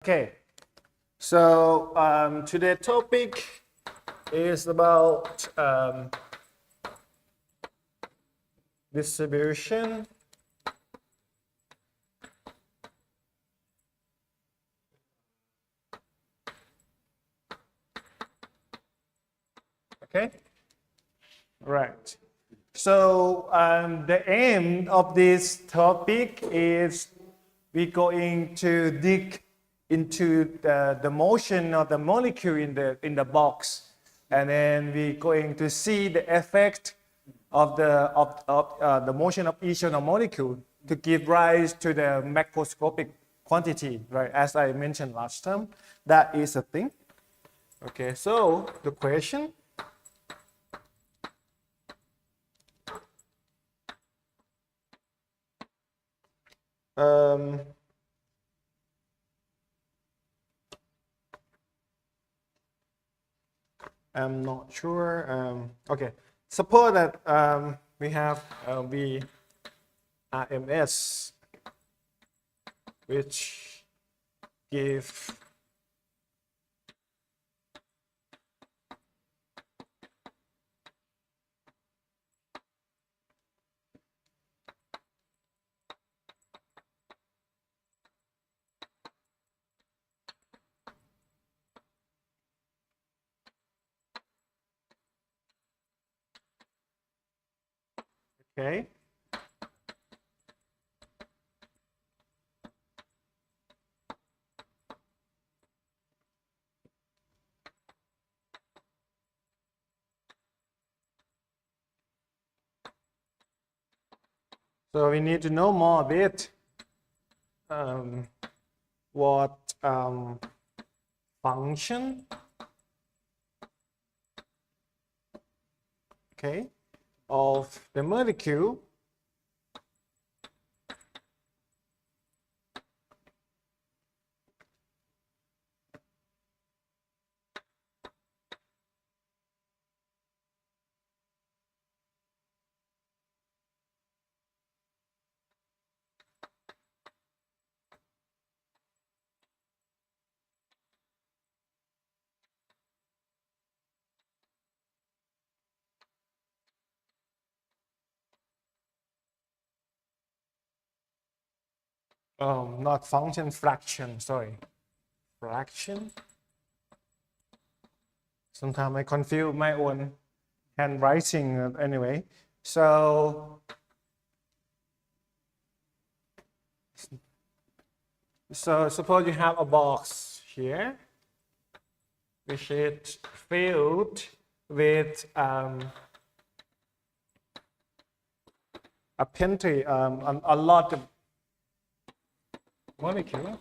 Okay, so today's topic is about distribution. Okay, right. So the aim of this topic is we're going to dig into the motion of the molecule in the box, and then we're going to see the effect of the motion of each of the molecule to give rise to the macroscopic quantity, right? As I mentioned last time, that is a thing. Okay, so the question. I'm not sure. Okay, suppose that we have VRMS, which give okay. So we need to know more a bit what function, okay, of the molecule not function, fraction, sorry, fraction. Sometimes I confuse my own handwriting anyway. So suppose you have a box here, which is filled with a plenty, a lot of molecule.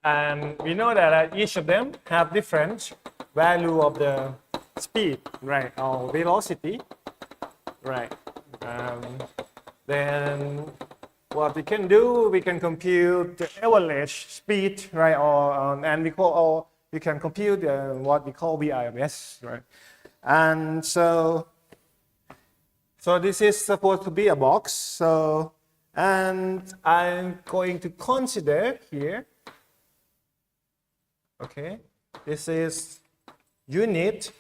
And we know that each of them have different value of the speed, right, or velocity, right. Then what we can do, we can compute the average speed, right, or and we can compute what we call VRMS, right. And so this is supposed to be a box. So, and I'm going to consider here, okay, this is unit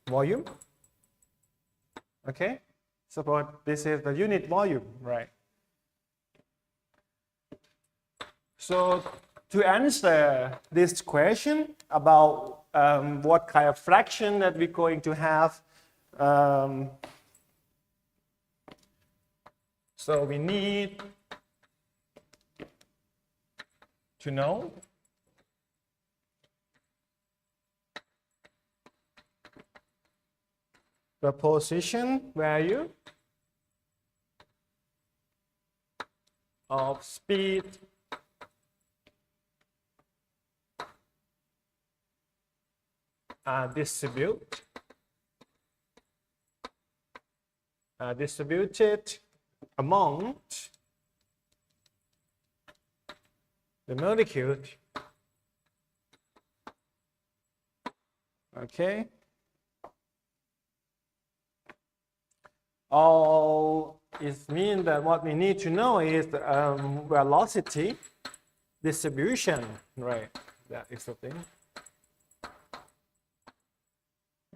volume, okay. Suppose this is the unit volume, right? So to answer this question about what kind of fraction that we're going to have, so we need to know the position value of speed distributed among the molecule, okay, all it means that what we need to know is the velocity distribution, right? That is the thing.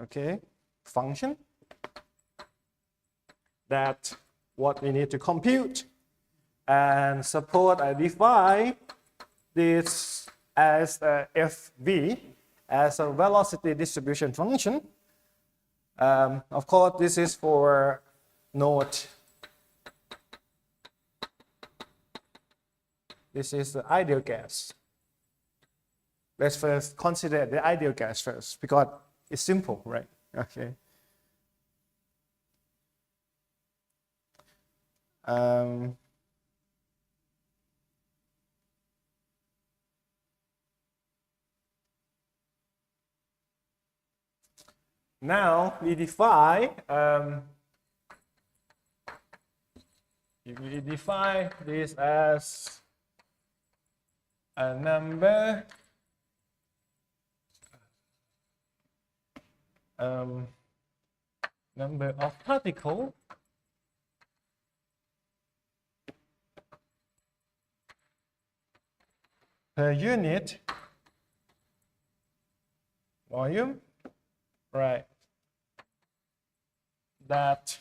Okay, function. That's what we need to compute. And suppose I define this as a FV, as a velocity distribution function. Of course, this is for node. This is the ideal gas. Let's first consider the ideal gas first, because it's simple, right? Okay. Now we define this as a number number of particles per unit volume, right? That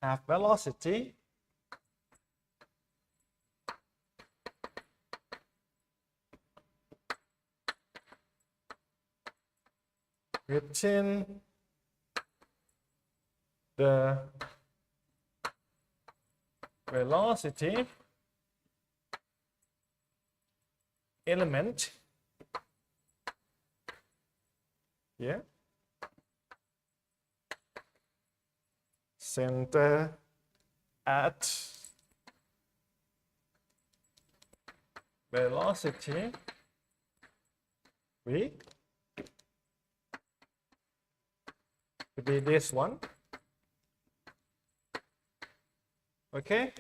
have velocity within the velocity element, yeah, center at velocity v to be this one. Okay.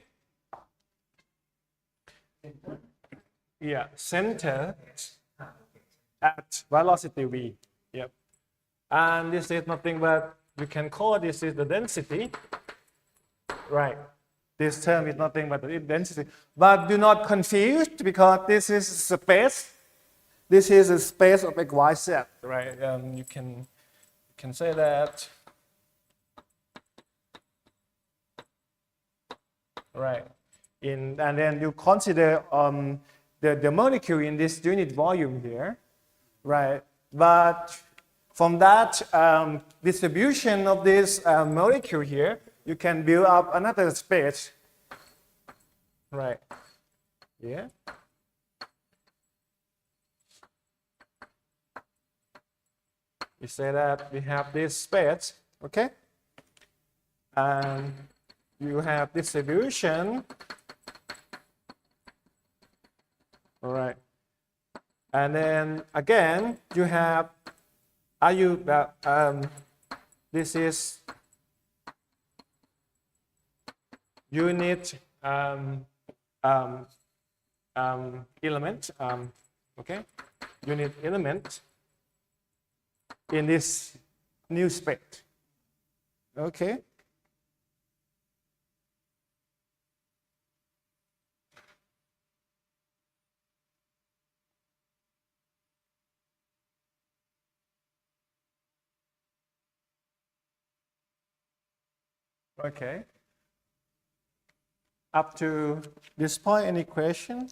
Yeah, center at velocity v. Yep. And this is nothing but, you can call this is the density. Right. This term is nothing but the density. But do not confuse, because this is space. This is a space of x, y, z. Right. You can say that. Right. And then you consider the molecule in this unit volume here, right? But from that distribution of this molecule here, you can build up another space, right? Yeah. We say that we have this space, okay? And you have distribution. All right. And then again, you have, this is unit element, okay? Unit element in this new space, okay? Okay. Up to this point, any question?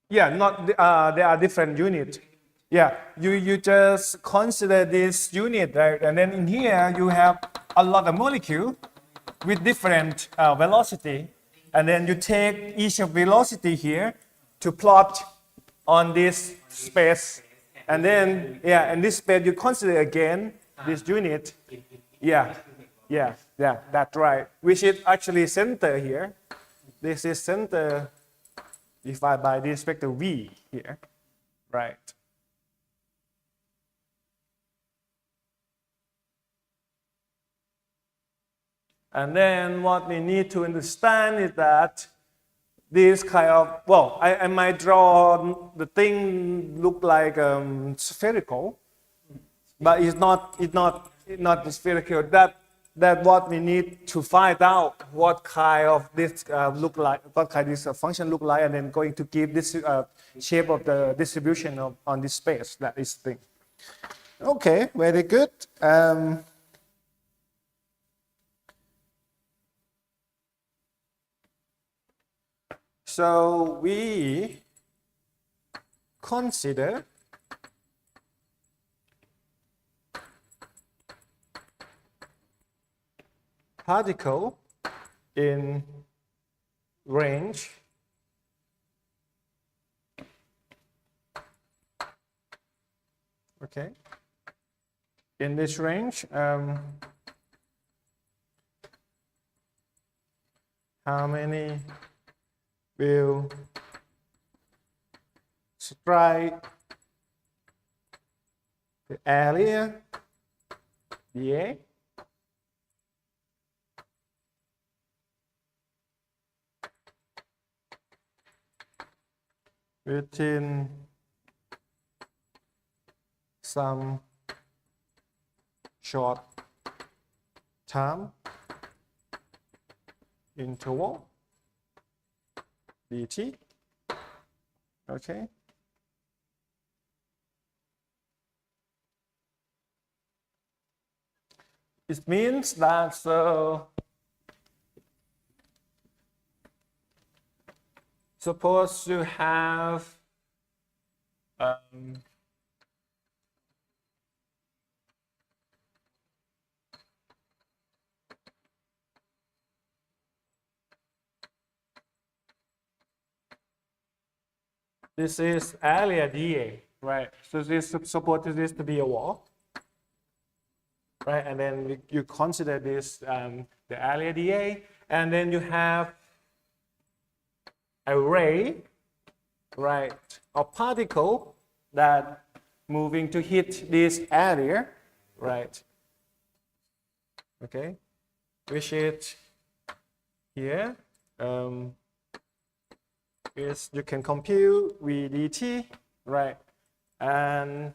Yeah, not there are different units. Yeah, you just consider this unit, right? And then in here you have a lot of molecule with different velocity, and then you take each of velocity here to plot on this space, and then in this space you consider again this unit. Yeah, that's right. Which is actually center here. This is center defined by this vector v here, right? And then what we need to understand is that this kind of, well, I might draw the thing look like spherical, but it's not spherical. That what we need to find out what kind of this look like, what kind this function look like, and then going to give this shape of the distribution on this space. That is the thing. Okay, very good. So we consider particle in range okay, in this range, how many will strike the area dA within some short time interval dt. Okay. It means that suppose you have this is area dA, right? So this suppose this to be a wall, right? And then you consider this the area dA, and then you have a ray, right, of particle that moving to hit this area, right? Okay, which is here. Is you can compute V dt, right? And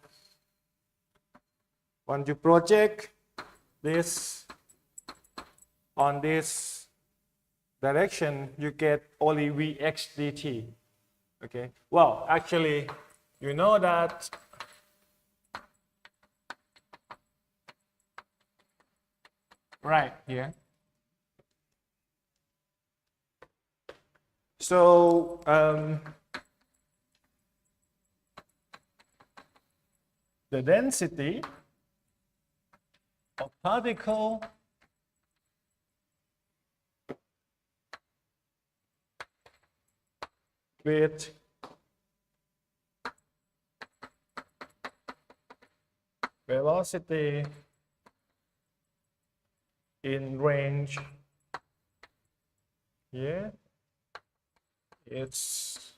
when you project this on this direction, you get only Vx dt. Okay. Well, actually, you know that right here. So the density of particle with velocity in range here, it's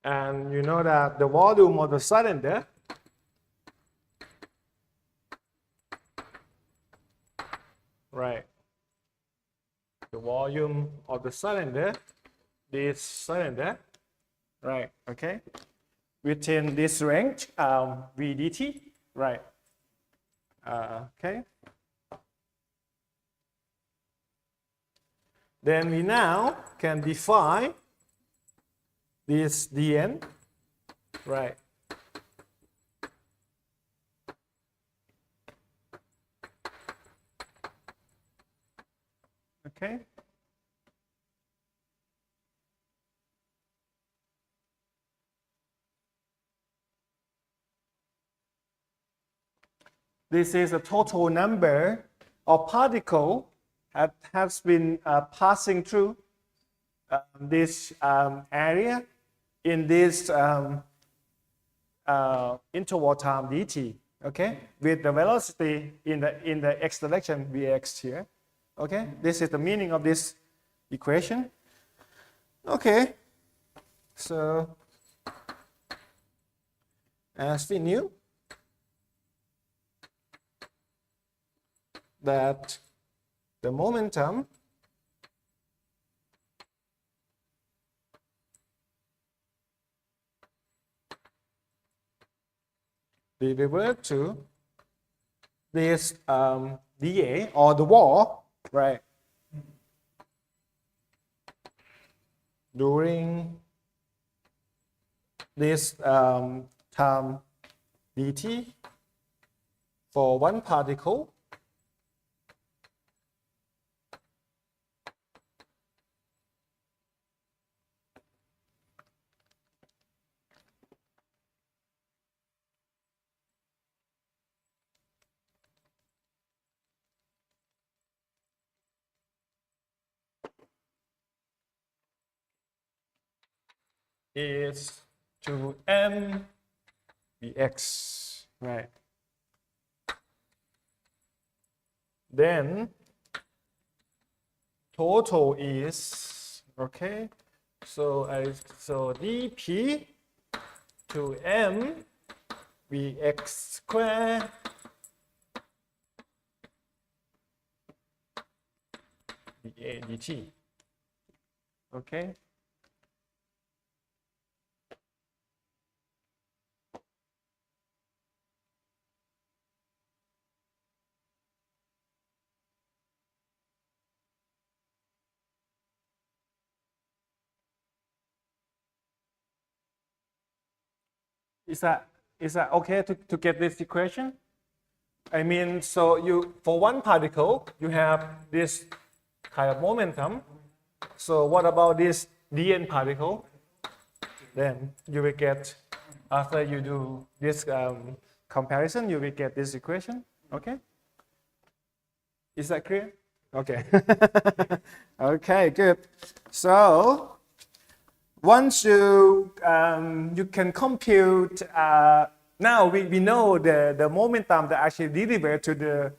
and you know that the volume of the cylinder right, the volume of the cylinder, this cylinder, right, okay, within this range, V dt, right, okay. Then we now can define this dn, right, okay. This is a total number of particles that has been passing through this area in this interval time dt, okay, with the velocity in the x direction vx here, okay. This is the meaning of this equation. Okay, so as we knew that the momentum we revert to this dA or the wall, right? During this time dt for one particle is to m dx, right? Then total is, okay, so dp to m vx square dA dt, okay. Is that okay to get this equation? I mean, so you for one particle you have this kind of momentum. So what about this dn particle? Then you will get, after you do this comparison, you will get this equation. Okay? Is that clear? Okay. Okay, good. So once you can compute, now we know the momentum that actually delivered to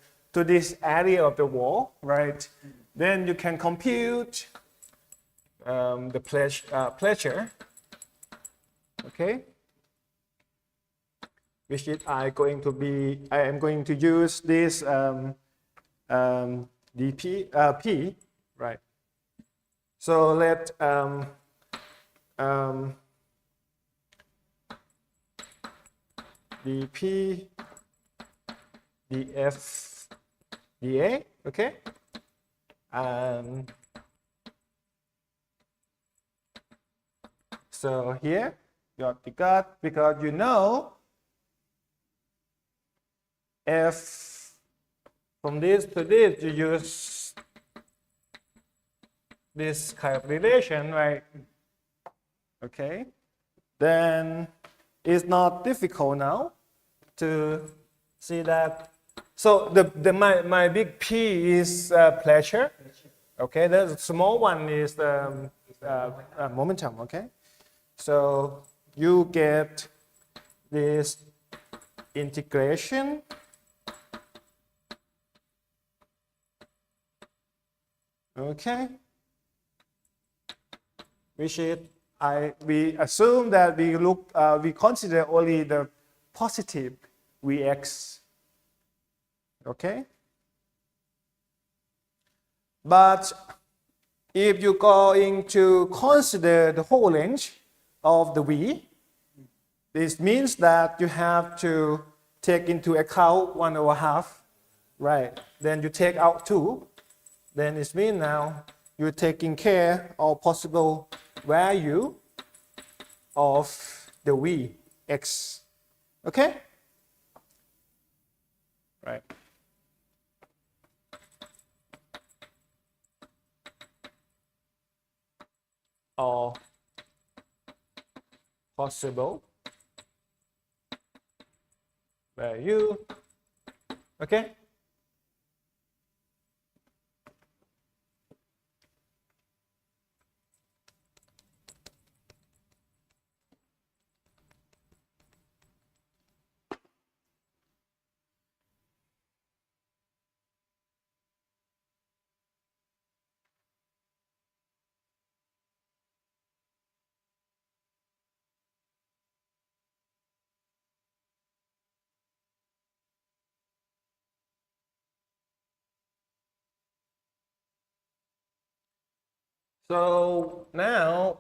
this area of the wall, right? Then you can compute the pressure, okay, which is I am going to use this dp p, right? So let dp df dA, okay, so here you got, because you know if from this to this you use this kind of relation, right? Okay, then it's not difficult now to see that. So my big P is pressure. Okay, the small one is the momentum. Okay, so you get this integration okay, which is we assume that we consider only the positive Vx, okay? But if you're going to consider the whole range of the V, this means that you have to take into account 1/2, right? Then you take out 2, then it means now you're taking care of possible value of the Vx, okay? Right. Or possible value, okay? So now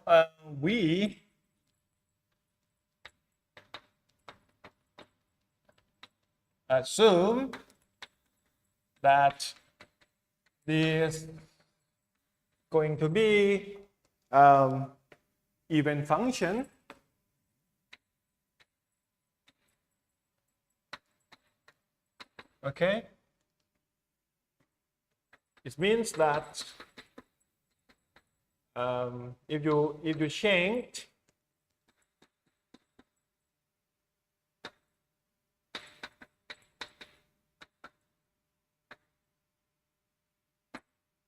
we assume that this going to be even function okay. It means that if you change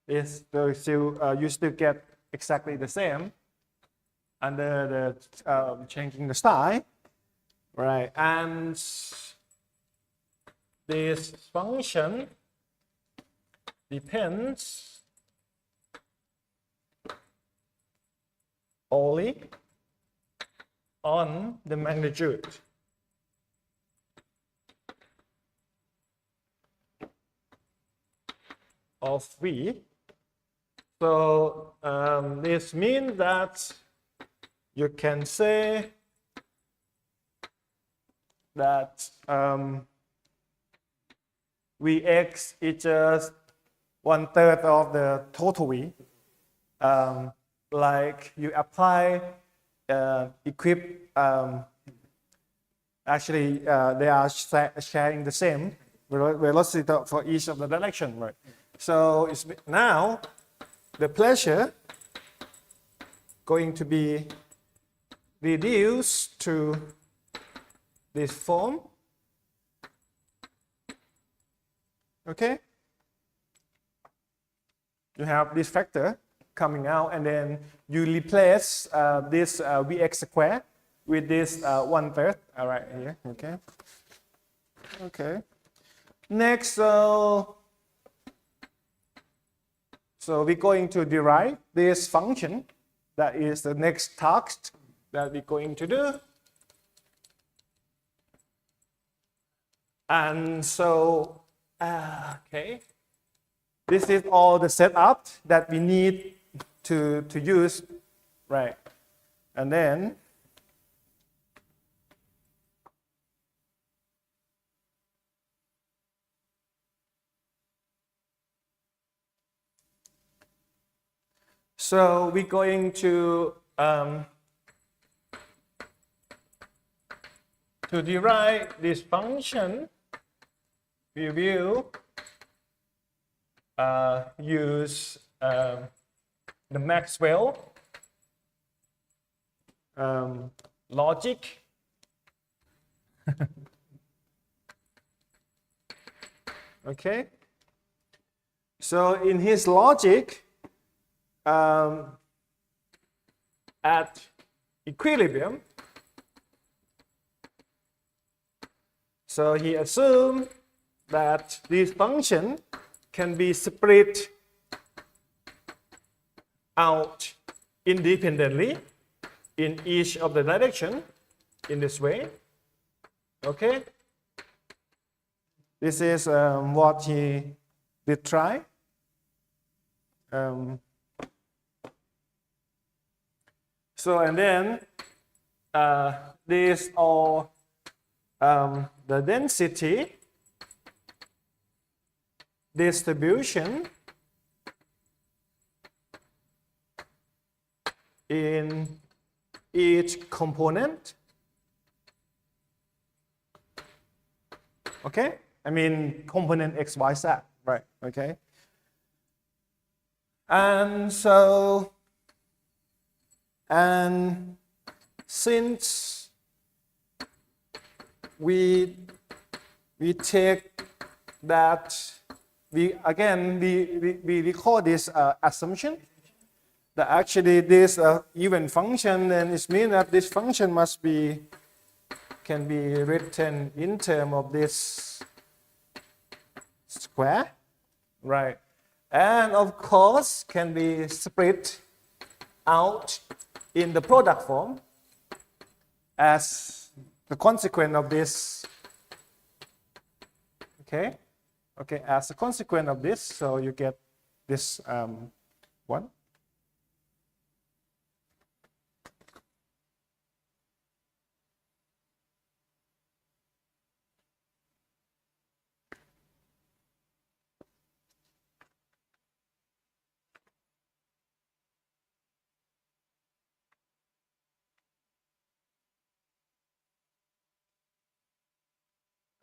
this, you still get exactly the same under the changing the style, right? And this function depends only on the magnitude of V. So this means that you can say that Vx is just 1/3 of the total V. Like you apply actually they are sharing the same velocity for each of the direction, right? So it's now the pressure going to be reduced to this form, okay? You have this factor coming out, and then you replace this Vx squared with this 1/3, all right, here, okay? Okay. Next, so we're going to derive this function. That is the next task that we're going to do. And so, okay, this is all the setup that we need to use, right? And then so we're going to derive this function. We will use the Maxwell logic. Okay. So in his logic, at equilibrium, so he assumed that this function can be split out independently in each of the direction in this way. Okay, this is what he did try. So and then this all the density distribution in each component. Okay, I mean component x, y, z, right? Okay, and so and since we take that we record this assumption that actually this even function, and it means that this function can be written in terms of this square, right? And of course can be split out in the product form as the consequence of this. Okay, as a consequence of this, so you get this one.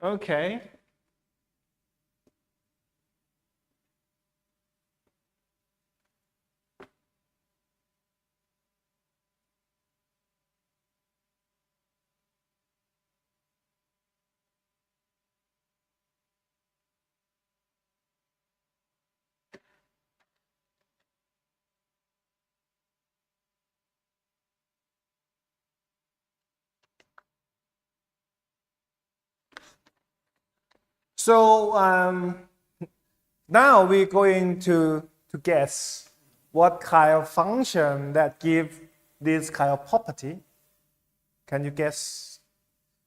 Okay. So now we're going to guess what kind of function that give this kind of property. Can you guess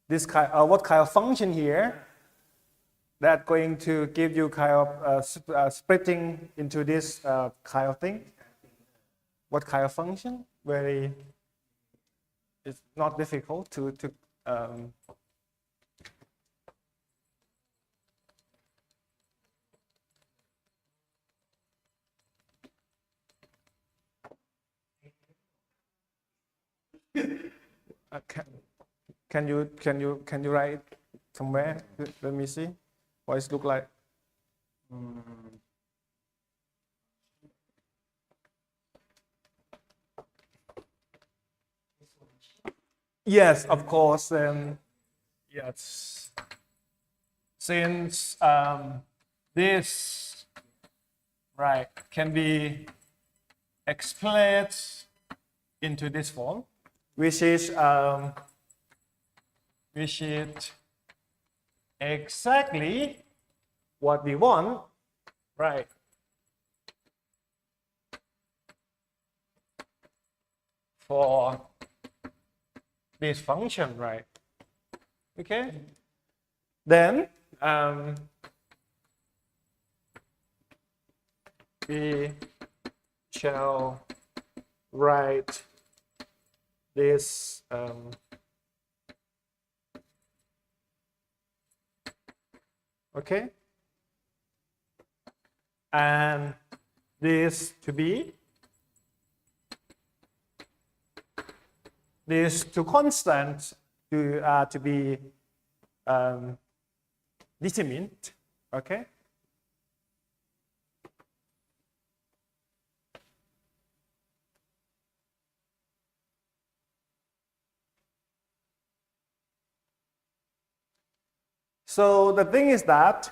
this kind? What kind of function here that going to give you kind of splitting into this kind of thing? What kind of function? Very. It's not difficult to can you write somewhere? Let me see what it look like. Yes, of course. Yes, since this right can be expressed into this form, which is exactly what we want, right? For this function, right? Okay. Then we shall write this okay, and this to be this to constant to be determined, okay. So the thing is that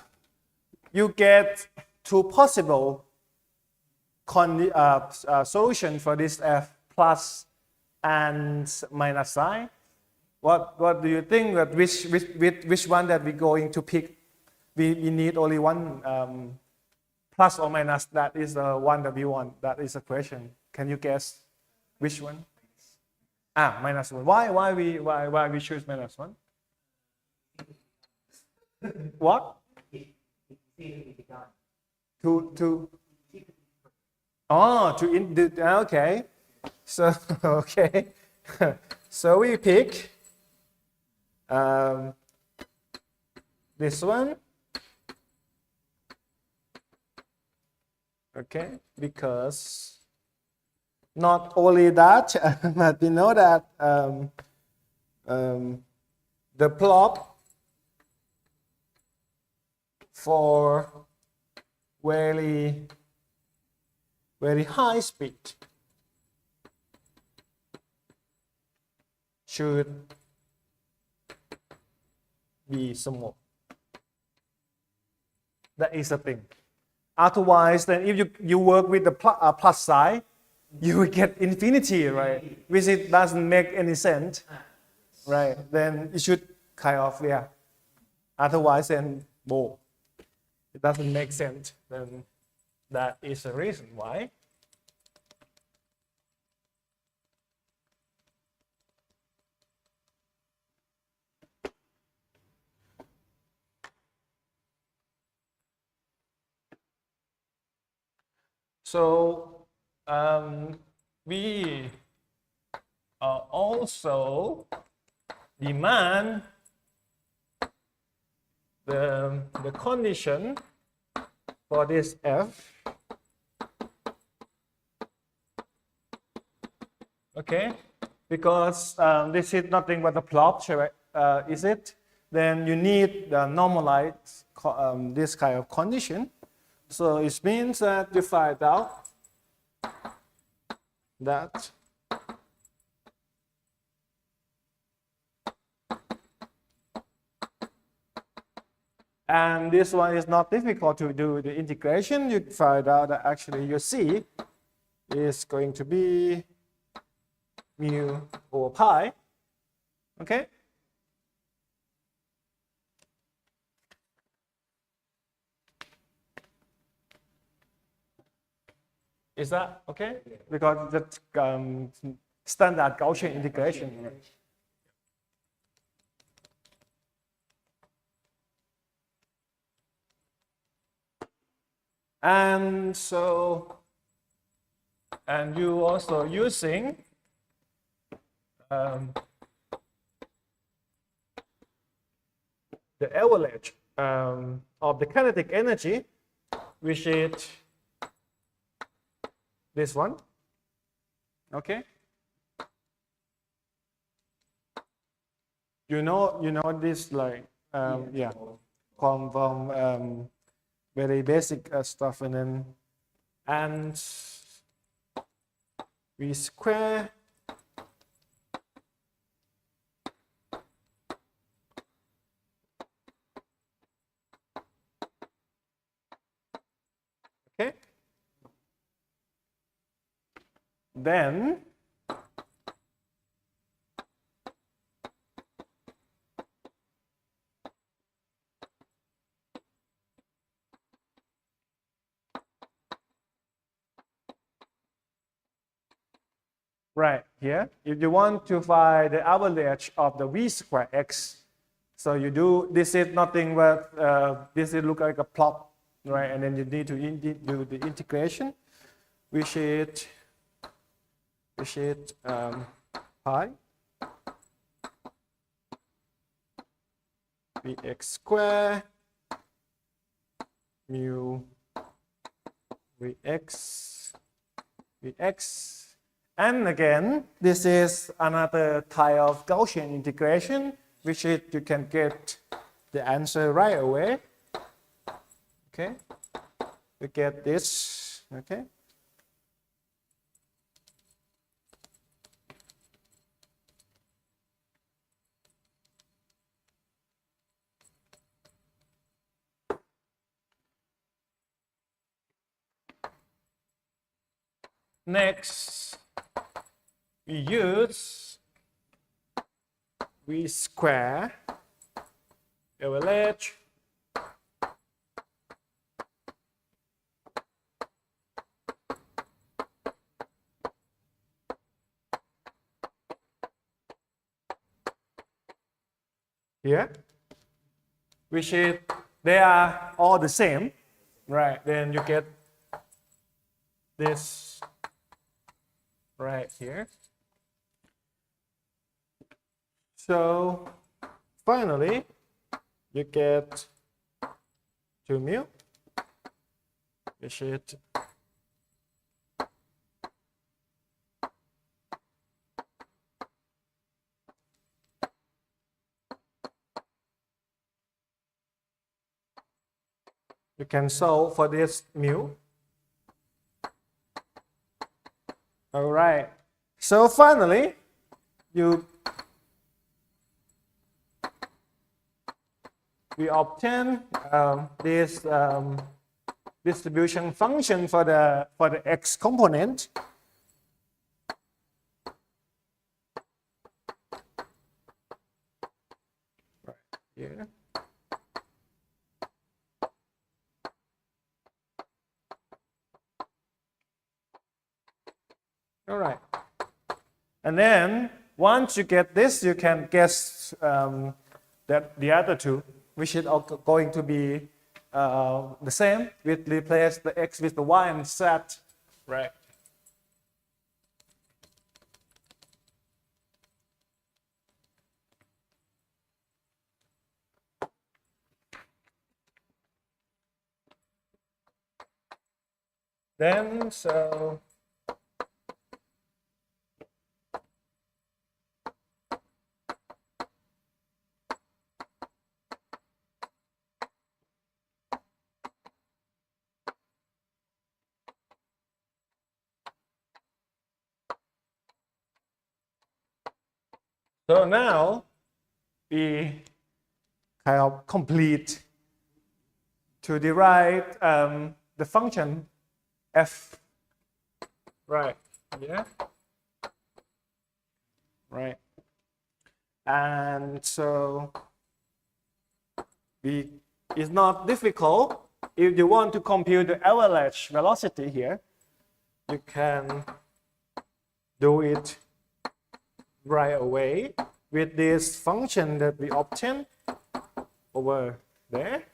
you get two possible solution for this f plus and minus sign. What do you think that which one that we're going to pick? We need only one plus or minus. That is the one that we want. That is a question. Can you guess which one? Minus one. Why we choose minus one? What? To okay. So okay. So we pick this one. Okay, because not only that, but we know that the plot for very high speed should be small. That is the thing. Otherwise, then if you work with the plus sign, you will get infinity, right? Which it doesn't make any sense, right? Then it should kind of, yeah. Otherwise, then, whoa, it doesn't make sense. Then that is the reason why. So we also demand the condition for this f. Okay, because this is nothing but a plot, is it? then you need the normalize this kind of condition. So it means that you find out that and this one is not difficult to do the integration. You find out that actually your C is going to be mu over pi. Okay? Is that okay? Because that's standard Gaussian integration. And so, and you also using the avalanche of the kinetic energy, which is this one. Okay. You know this, like yeah, come from very basic stuff, and v square okay. Then right here, if you want to find the average of the v square x, so you do, this is nothing but this is look like a plot, right? And then you need to do the integration, which is pi vx square mu vx. And again, this is another type of Gaussian integration, which is you can get the answer right away. Okay, you get this. Okay. Next, we use v square average here, which is they are all the same, right? Then you get this right here. So finally, you get 2 mu, which is you can solve for this mu. All right. So finally, we obtain this distribution function for the x component. Right here. All right. And then once you get this, you can guess that the other two, which is going to be the same. We replace the x with the y and z, right? Then so So now we kind of complete to derive the function f, right? Yeah, right. And so it's not difficult. If you want to compute the avalanche velocity here, you can do it right away with this function that we obtained over there,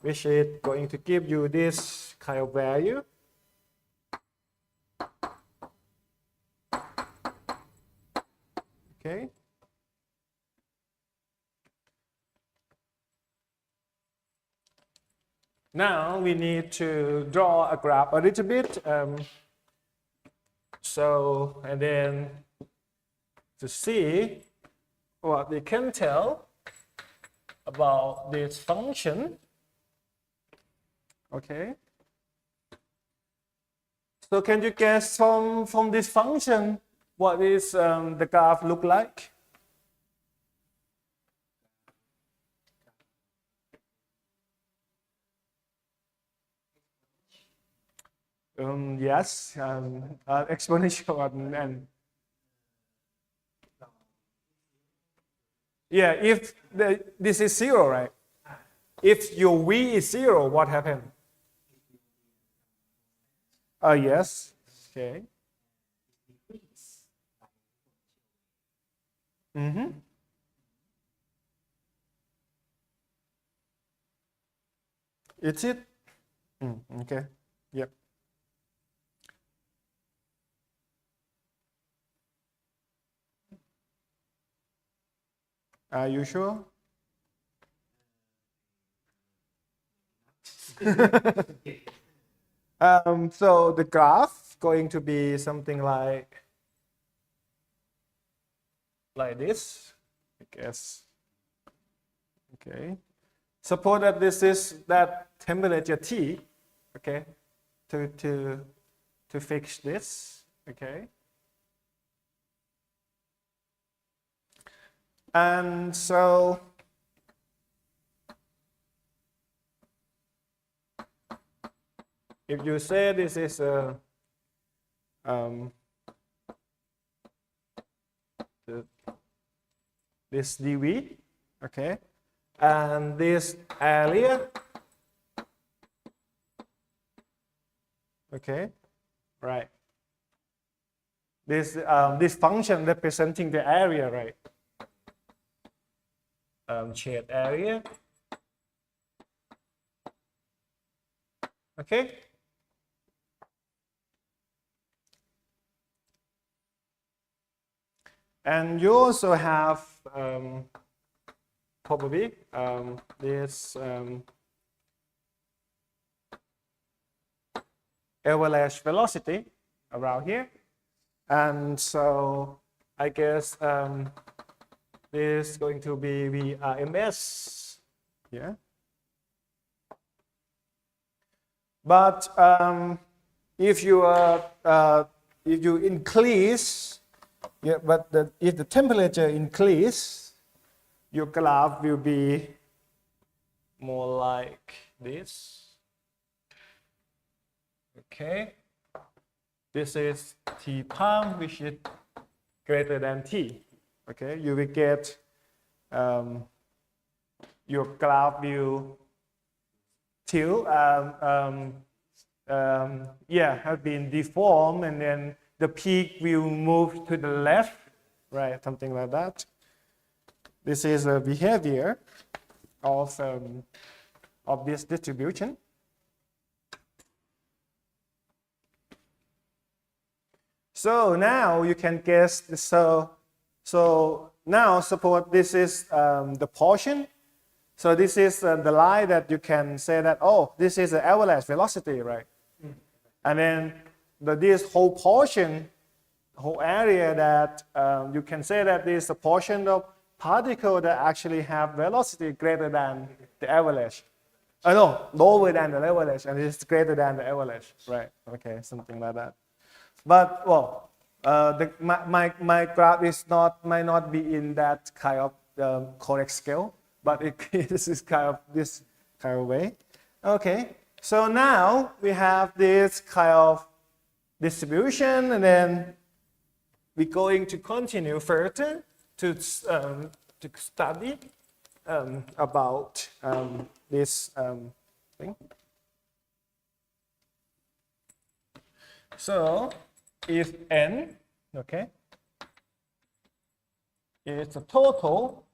which is going to give you this kind of value. Okay. Now we need to draw a graph a little bit. And then to see what we can tell about this function. Okay. So can you guess from this function what is the graph look like? Yes, exponential and yeah, if this is 0, right? If your v is 0, what happened? Yes. Okay. Mm-hmm. It's it? Okay. Yep. Are you sure? So the graph going to be something like this, I guess. Okay. Suppose that this is that temperature T, okay, to fix this, okay. And so if you say this is a this dV, okay, and this area, okay, right. This function representing the area, right? Shade area, okay. And you also have probably this avalanche velocity around here. And so I guess this is going to be VRMS. Yeah. But if you increase, yeah, but if the temperature increase, your graph will be more like this. Okay. This is T prime, which is greater than T. Okay, you will get your graph will tilt, have been deformed, and then the peak will move to the left, right? Something like that. This is a behavior of this distribution. So now you can guess. So now suppose this is the portion. So this is the line that you can say that, oh, this is the avalanche velocity, right? And then this whole portion, whole area that you can say that this is a portion of particle that actually have velocity greater than the avalanche. No, lower than the avalanche, and it's greater than the avalanche, right? Okay, something like that. But well, My graph is might not be in that kind of correct scale, but this is kind of this kind of way. Okay, so now we have this kind of distribution, and then we're going to continue further to study about this thing. So if n, okay, is the total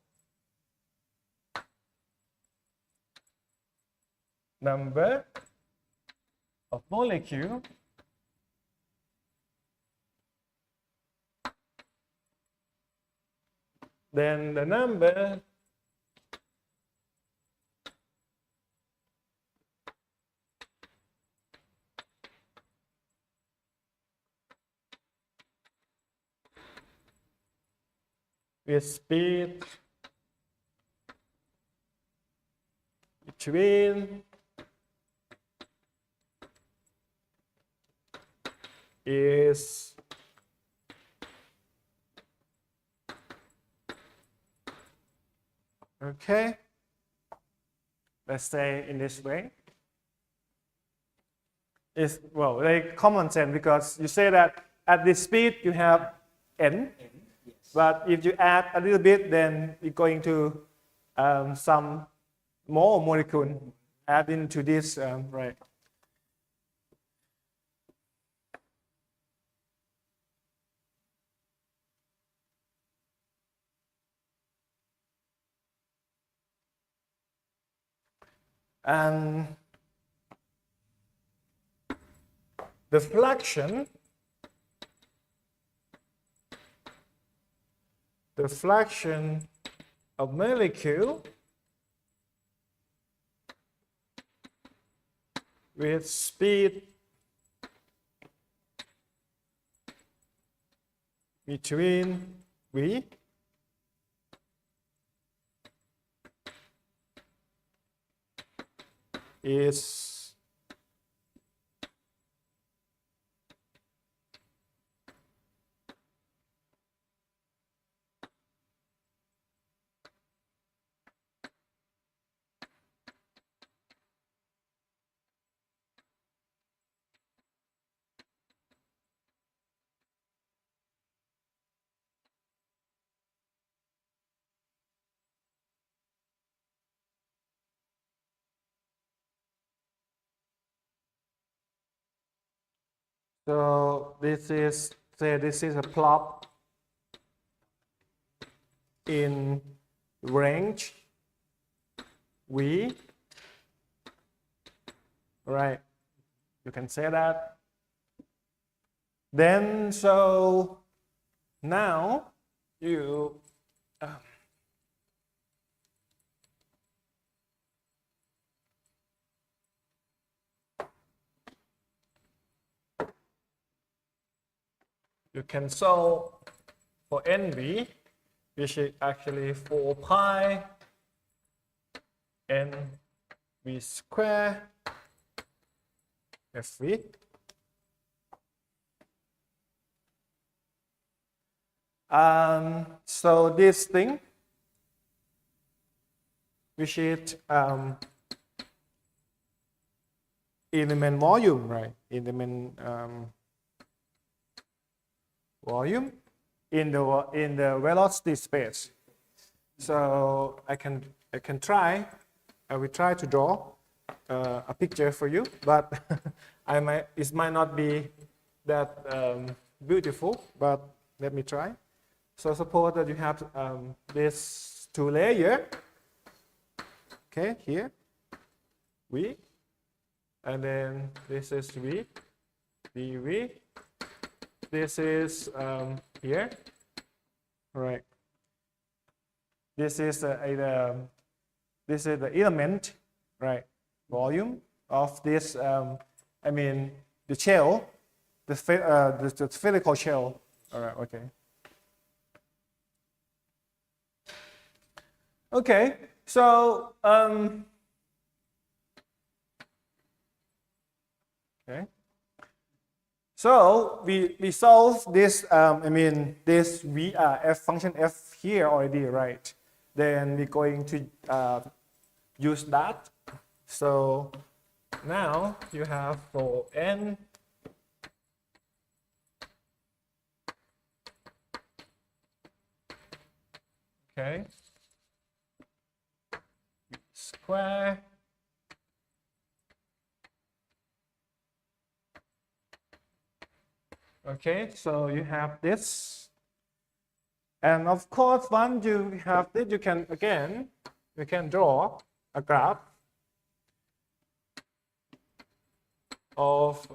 number of molecules then the number with speed between is okay. Let's say in this way. It's well, very common sense because you say that at this speed you have n, yes. But if you add a little bit, then you're going to some more molecule add into this, right? And the fraction of molecule with speed between v is so this is, say this is a plot in range V, right? You can say that. Then so now you you can solve for NV, which is actually 4 pi NV square FV. So this thing, which is element volume, right? Element volume in the velocity space. So I can try. I will try to draw a picture for you, but it might not be that beautiful. But let me try. So suppose that you have this two layer. Okay, here V, and then this is V, dV. This is here, right? This is the element, right? Volume of this. I mean the shell, the spherical shell. All right. Okay. Okay. So okay. So we solve this, this f function f here already, right? Then we're going to use that. So now you have for n okay square okay, so you have this, and of course once you have this, you can draw a graph of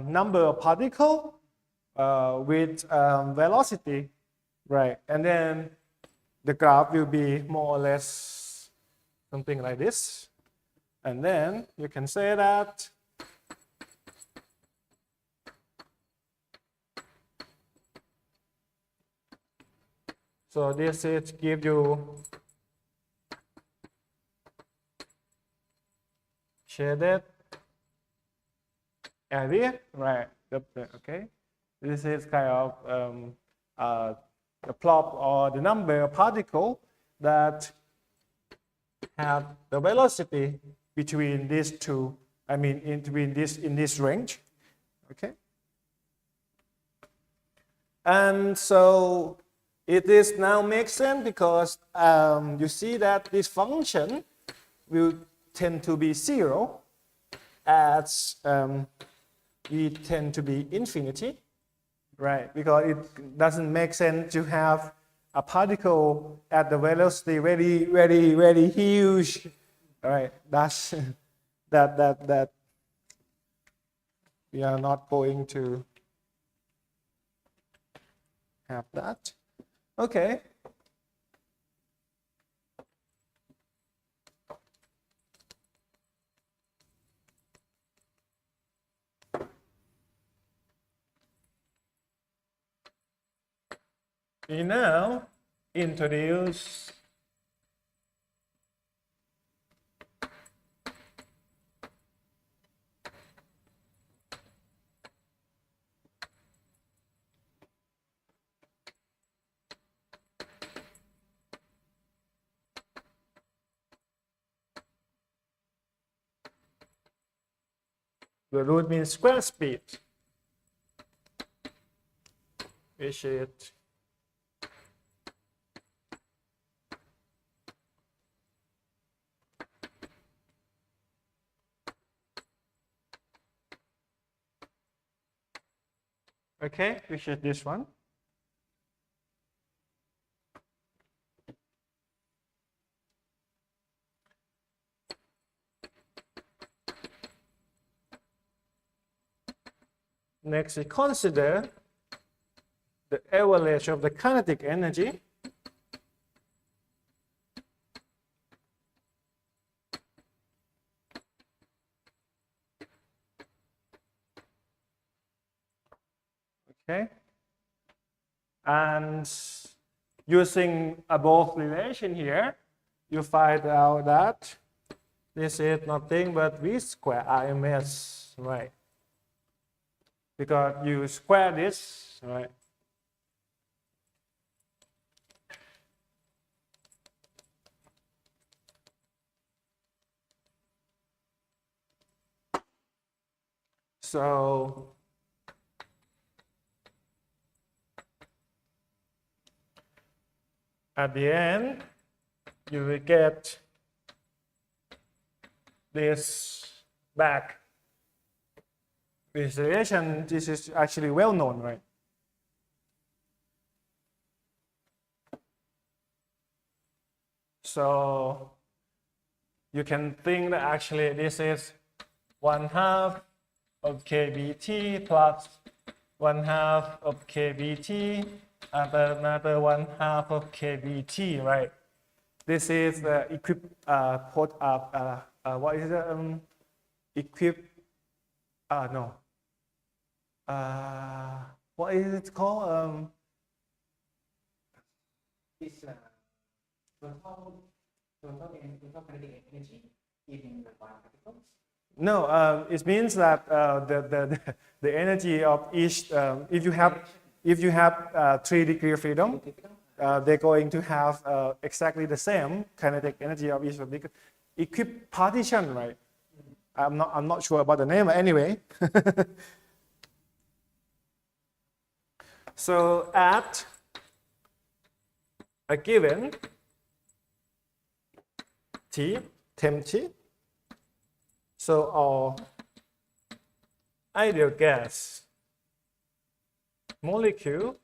number of particle with velocity, right? And then the graph will be more or less something like this. And then you can say that so this is give you shaded area, right? Okay, this is kind of the plot or the number of particle that have the velocity between these two. In this range. Okay, and so it is now makes sense because you see that this function will tend to be 0 as we tend to be infinity, right? Because it doesn't make sense to have a particle at the velocity very huge, right? That's that we are not going to have that. Okay. We now introduce the root mean square speed, which is okay, which is this one. Next, we consider the average of the kinetic energy. Okay, and using a both relation here, you find out that this is nothing but v square RMS, right? Because you square this, right? So at the end, you will get this back. This relation, this is actually well known, right? So you can think that actually this is 1/2 of kBt plus 1/2 of kBt and another 1/2 of kBt, right? This is the what is it? No. What is it called? It's total kinetic energy in the one particles. No, it means that the energy of each, if you have 3 degrees of freedom, they're going to have exactly the same kinetic energy of each of the equipartition, right? I'm not sure about the name, anyway. So at a given T, temp T, so our ideal gas molecule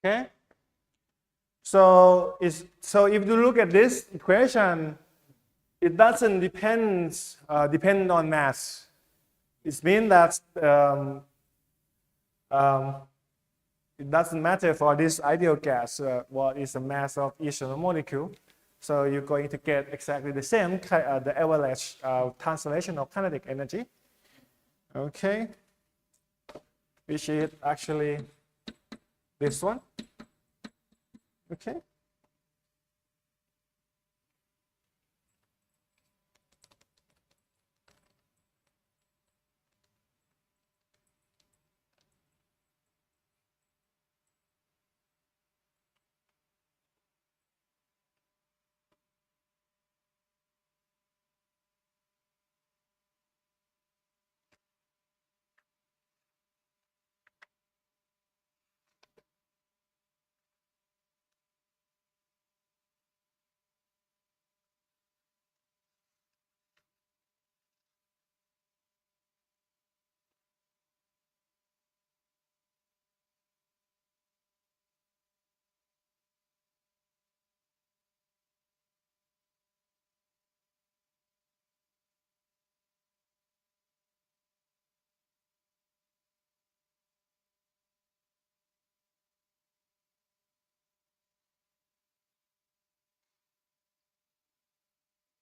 okay? So if you look at this equation, it doesn't depend on mass. It means that it doesn't matter for this ideal gas what is the mass of each of the molecule. So you're going to get exactly the same, the avalanche translation of kinetic energy. Okay, which is actually this one. Okay.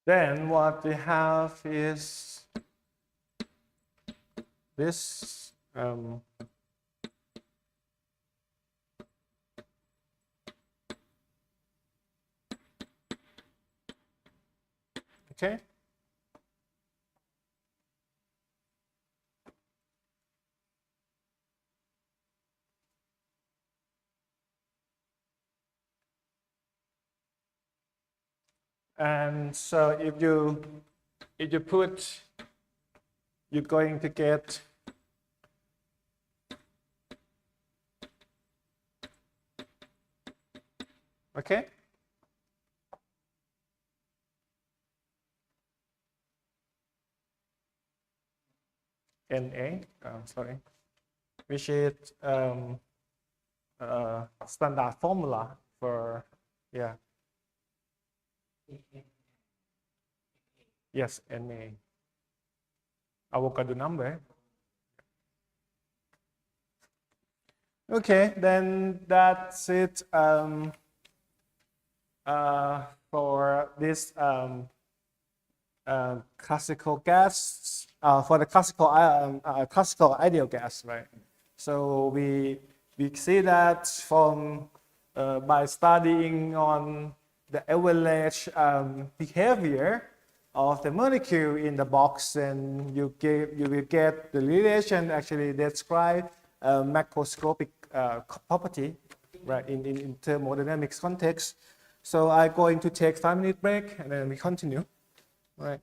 Then what we have is this okay. And so if you put, you're going to get okay. Na, sorry, which is standard formula for, yeah. Yes, Na. Avocado number. Okay, then that's it for this classical gas, for the classical ideal gas, right? So we see that from by studying on the avalanche behavior of the molecule in the box, and you will get the relation actually describe macroscopic property, right, in thermodynamics context. So I'm going to take 5-minute break and then we continue. Right.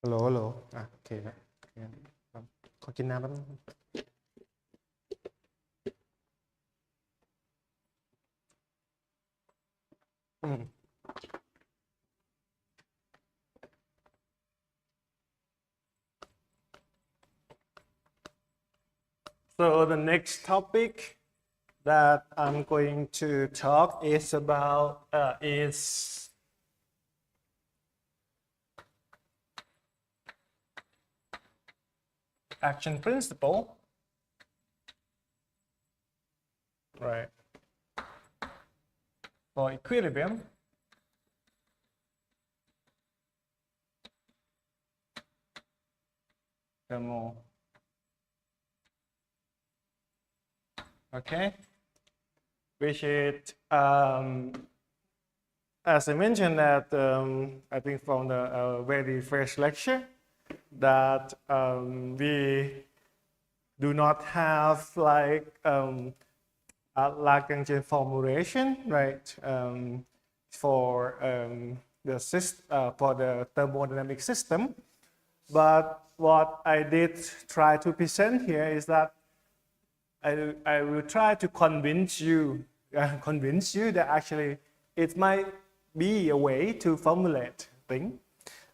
ฮัลโหลฮัลโหลโอเคครับขอกินน้ำแป๊บนึง So the next topic that I'm going to talk is about is action principle, right? For equilibrium. Thermal. Okay, which is as I mentioned that I think from the very first lecture that we do not have like Lagrangian formulation, right? For for the thermodynamic system, but what I did try to present here is that I will try to convince you that actually it might be a way to formulate things.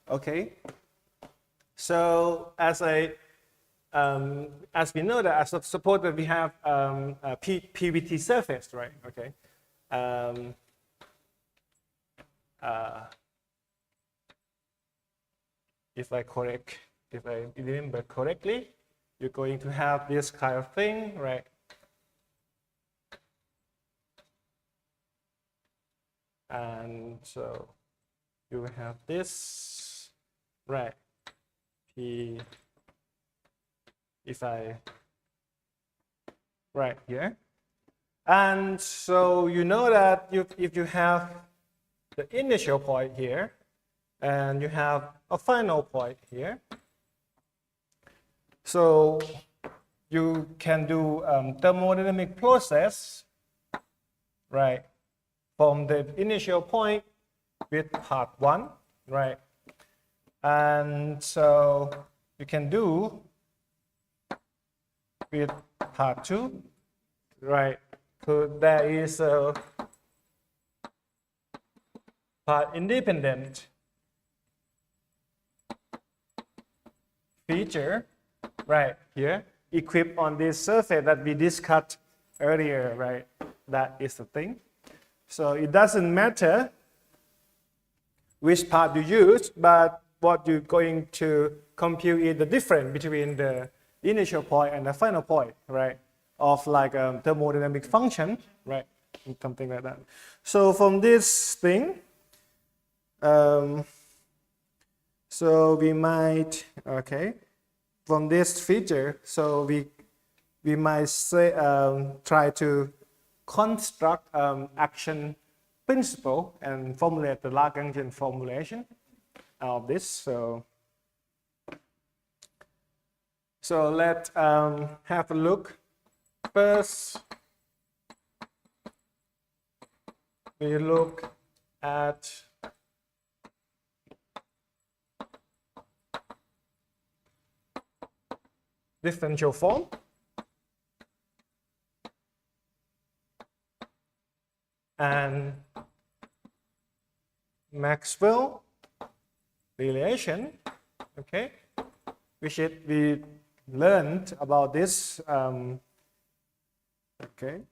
Okay. So as we know that, as suppose that we have a PVT surface, right? Okay. If I remember correctly, you're going to have this kind of thing, right? And so you have this, right? If I right here, and so you know that if you have the initial point here and you have a final point here, so you can do thermodynamic process, right, from the initial point with part 1, right, and so you can do with part 2, right. So there is a part independent feature right here equipped on this surface that we discussed earlier, right? That is the thing. So it doesn't matter which part you use, but what you're going to compute is the difference between the initial point and the final point, right? Of like a thermodynamic function, right? Something like that. So from this thing, so we might, okay, from this feature, so we might say try to construct action principle and formulate the Lagrangian formulation of this. So let's have a look. First, we look at differential form. And Maxwell relation, okay, which we learned about this, okay.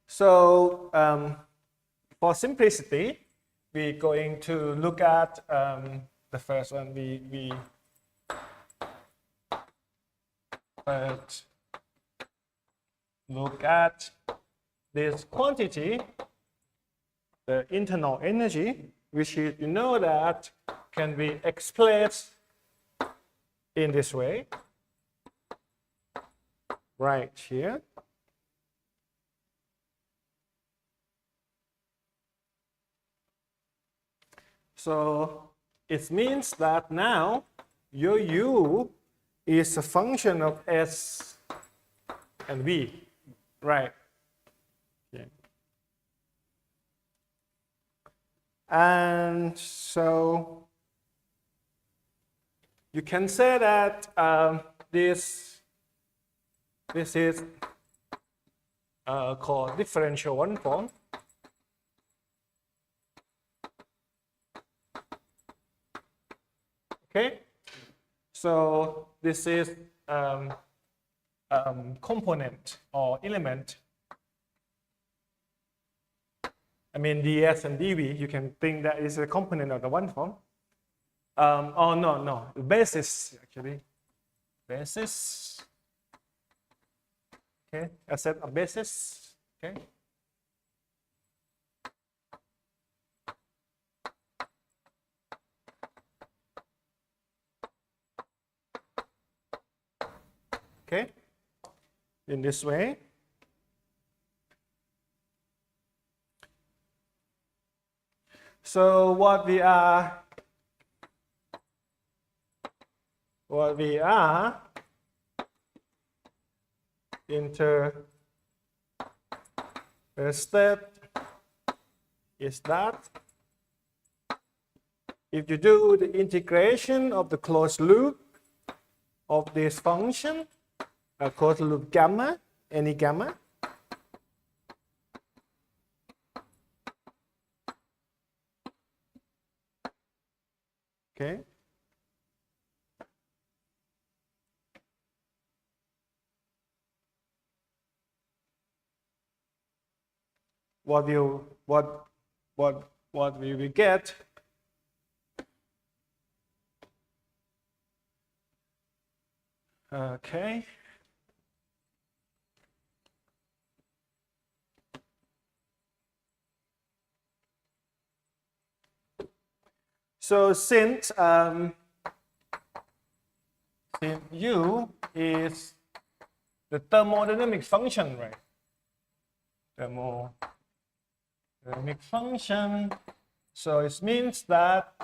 So for simplicity, we're going to look at the first one. We first look at this quantity, the internal energy, which you know that can be expressed in this way, right here. So it means that now your U is a function of S and V, right? Okay. And so you can say that this is called differential one form. Okay, so this is component or element. I mean ds and dv, you can think that is a component of the one form. Oh no, the basis actually, basis. Okay, a set of basis. Okay. Okay, in this way. So what we are interested is that if you do the integration of the closed loop of this function, a closed loop gamma, any gamma, okay, what we will get okay. So since U is the thermodynamic function, right? Thermodynamic function. So it means that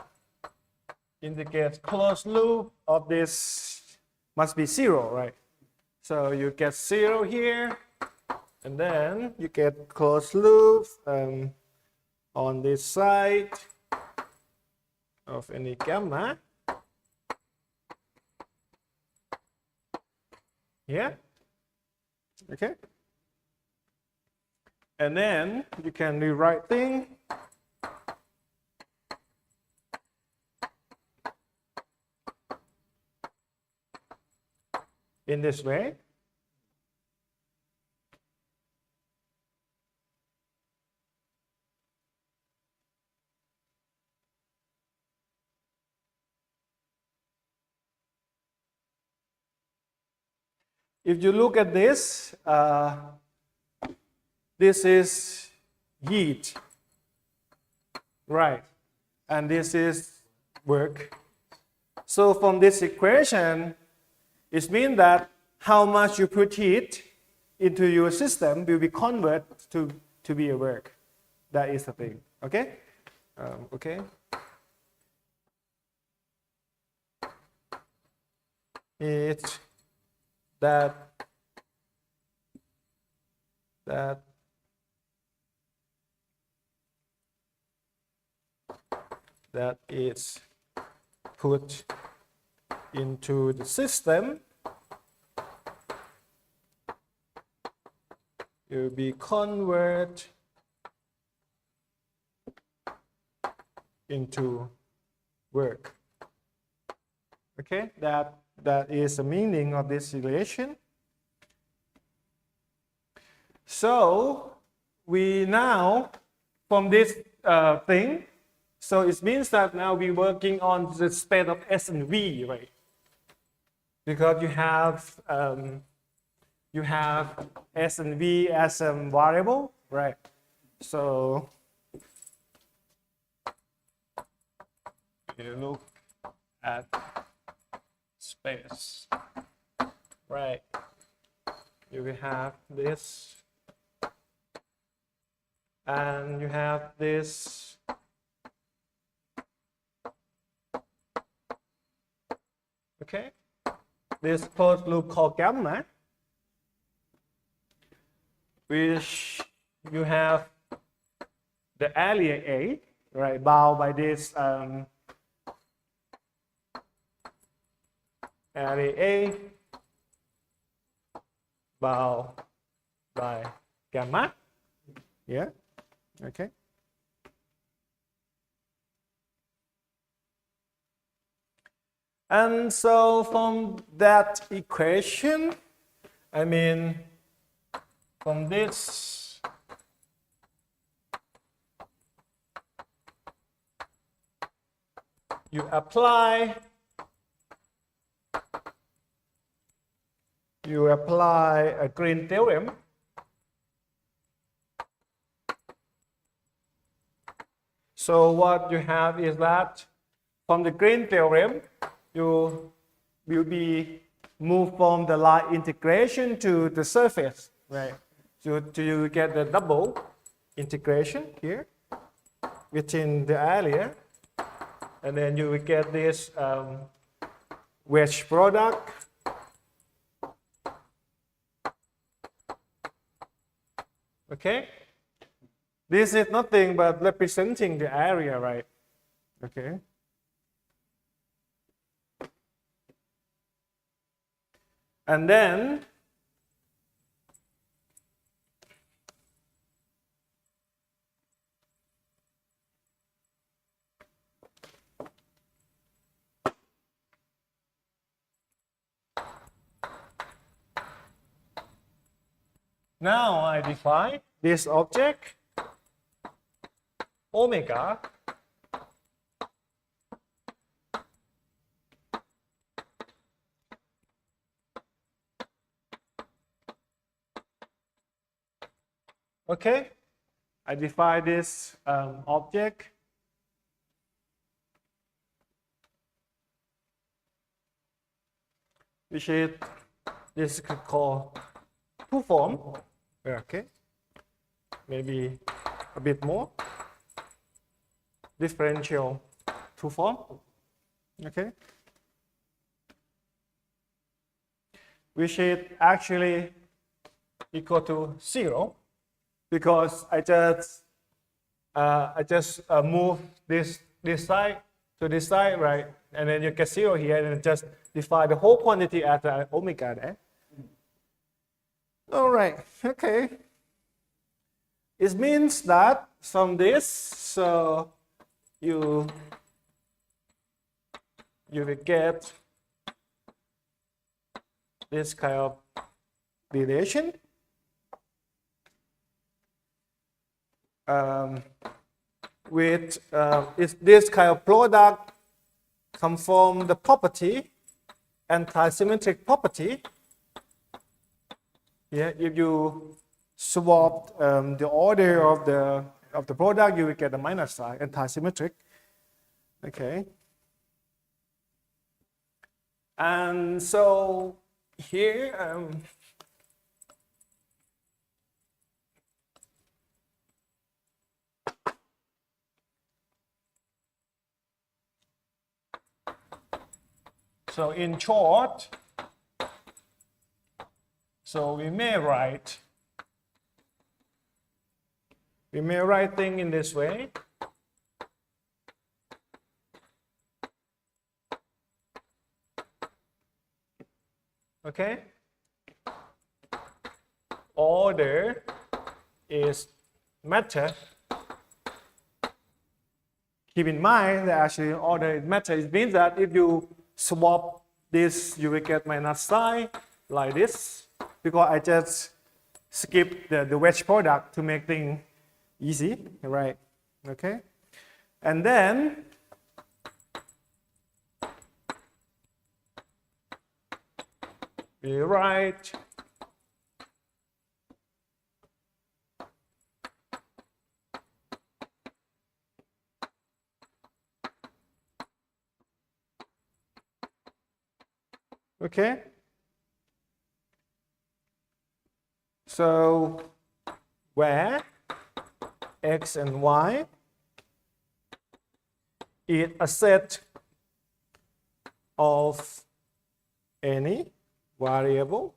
indicate closed loop of this must be 0, right? So you get 0 here, and then you get closed loop on this side of any gamma. Yeah. Okay. And then you can rewrite things in this way. If you look at this, this is heat, right? And this is work. So from this equation, it means that how much you put heat into your system will be converted to be a work. That is the thing. Okay? Okay. It's that is put into the system will be converted into work. Okay, that is the meaning of this relation. So we now, from this thing, so it means that now we're working on the space of S and V, right? Because you have S and V as a variable, right? So you look at space, right? You will have this, and you have this. Okay, this closed loop called gamma, which you have the area A, right, bound by this area A bound by gamma. Yeah, okay. And so from that equation, I mean, from this, you apply a Green theorem. So what you have is that from the Green theorem, you will be moved from the line integration to the surface, right? So you get the double integration here within the area, and then you will get this wedge product. Okay, this is nothing but representing the area, right? Okay. And then now I define this object omega okay. I define this object which is this could call two form. Okay, maybe a bit more differential two form. Okay, which is actually equal to 0 because I just move this side to this side, right? And then you get 0 here, and just define the whole quantity at omega there. All right, okay. It means that from this, so you will get this kind of relation. With this kind of product come from the property, anti-symmetric property. Yeah, if you swap the order of the product, you will get a minus sign, anti-symmetric. Okay. And so here, so in short, so we may write things in this way. Okay. Order is matter. Keep in mind that actually order is matter. It means that if you swap this, you will get minus sign like this, because I just skip the wedge product to make things easy, right? Okay. And then we write okay. So where x and y is a set of any variable.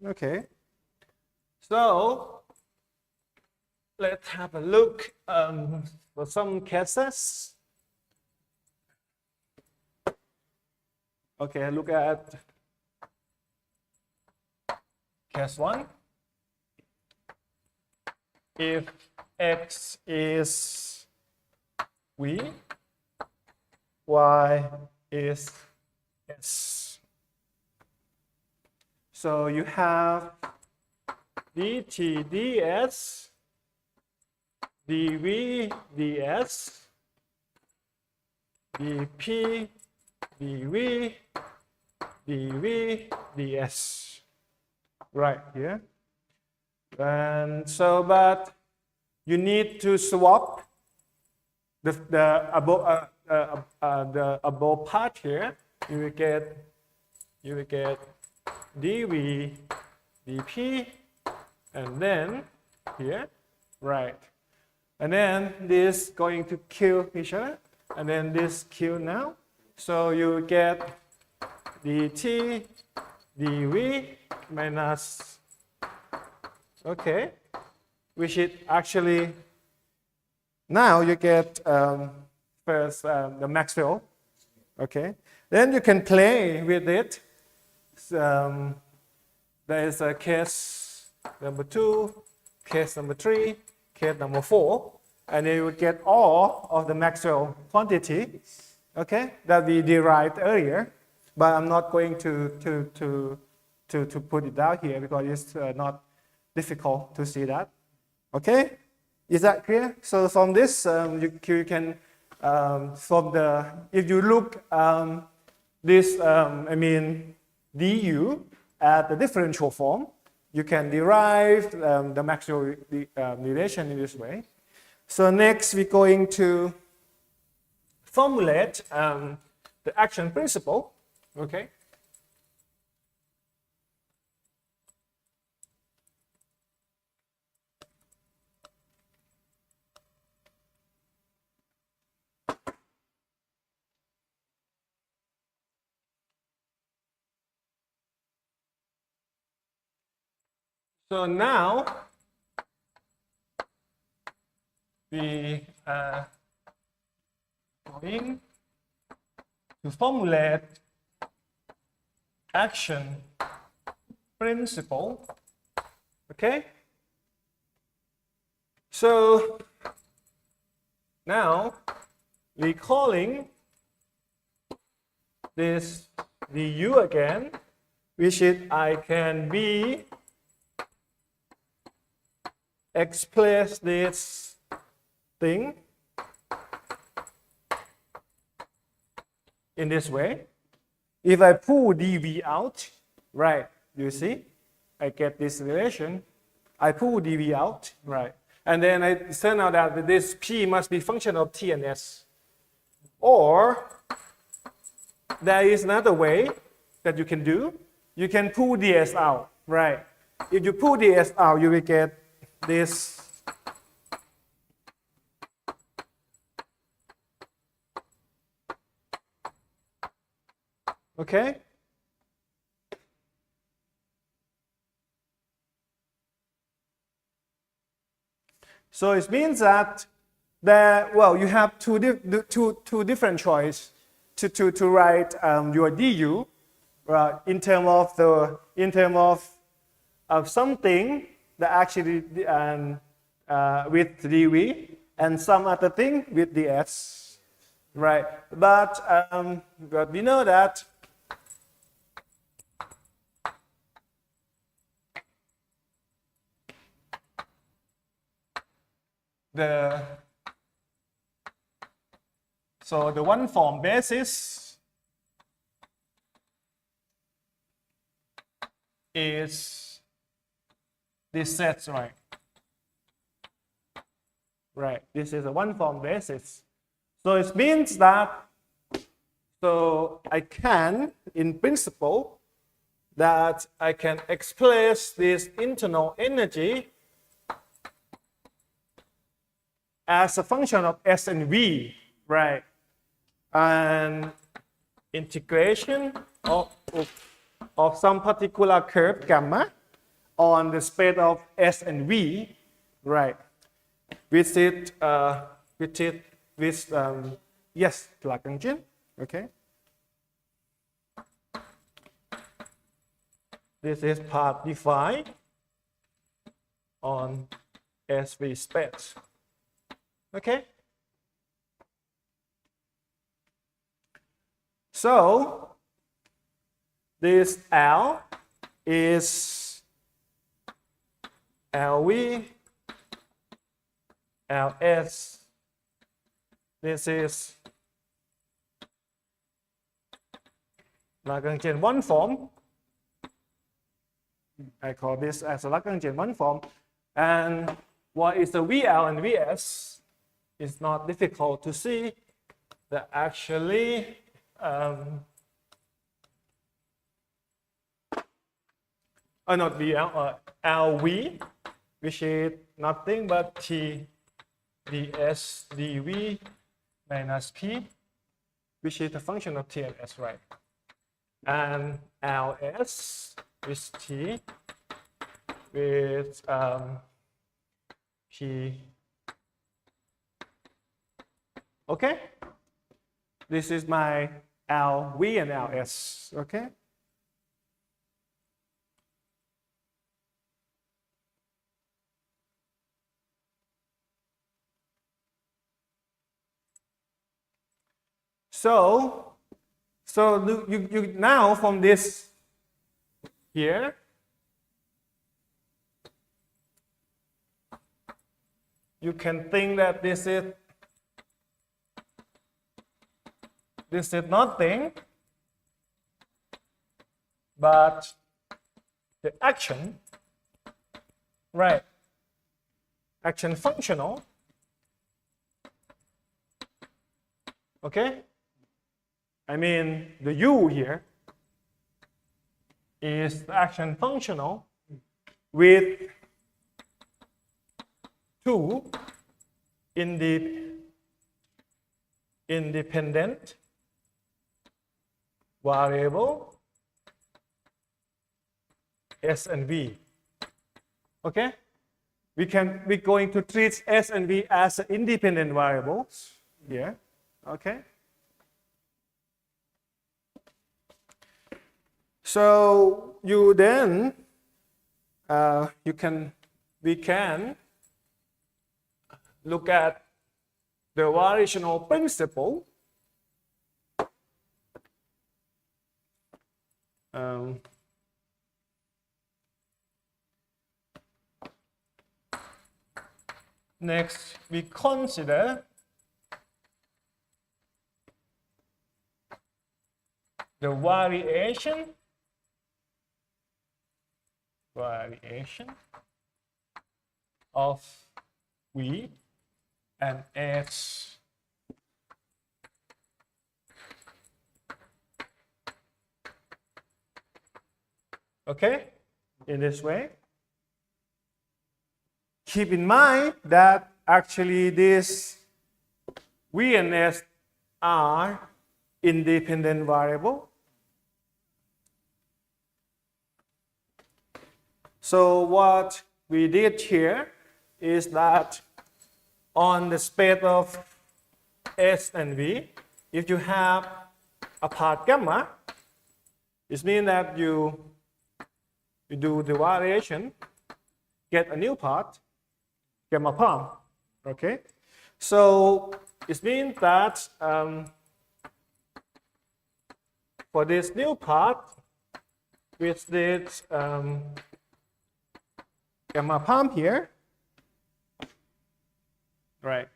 Okay. So let's have a look for some cases. Okay, look at case 1. If x is v, y is s. So you have dt ds, dv ds, dp dv dv ds. Right here. And so, but you need to swap the above part here. You will get dv dp, and then here, right? And then this going to kill each other, and then this kill now. So you get dt dv minus, okay, which is actually, now you get first the Maxwell, okay. Then you can play with it. There is a case number 2, case number 3, case number 4, and you would get all of the Maxwell quantity, okay, that we derived earlier. But I'm not going to put it down here because it's not difficult to see that. Okay, is that clear? So from this, you can from the, if you look this, I mean du at the differential form, you can derive the Maxwell relation in this way. So next we're going to formulate the action principle. Okay. So now we are going to formulate action principle. Okay. So now we're calling this du again, which is I can be express this thing in this way. If I pull dv out, right, you see, I get this relation. I pull dv out, right, and then it turns out that this p must be function of t and s. Or there is another way that you can do. You can pull ds out, right? If you pull ds out, you will get this. Okay. So it means that well, you have two different choices to write your du in terms of something that actually with dv and some other thing with ds, right? But we know that the one form basis is this set, right? Right, this is a one form basis. So it means that, so I can, in principle, that I can express this internal energy as a function of S and V, right? And integration of some particular curve gamma on the space of S and V, right? With yes, Lagrangian, okay? This is part defined on SV space. Okay? So this L is LV, LS. This is Lagrangian one form. I call this as a Lagrangian one form. And what is the VL and VS? It's not difficult to see that actually not VL, LV, which is nothing but T ds dV minus P, which is the function of T and S, right? And LS is T with P. Okay? This is my LV and LS, okay? So you now from this here, you can think that this is nothing but the action, right? Action functional, okay? I mean, the U here is the action functional with two independent variable S and V. Okay? We're going to treat S and V as independent variables here. Okay? So you then we can look at the variational principle. Next, we consider the variation of V and S. Okay, in this way. Keep in mind that actually this V and S are independent variable. So what we did here is that on the space of S and V, if you have a part gamma, it means that you do the variation, get a new part, gamma palm. Okay, so it means that for this new part, with this gamma palm here, right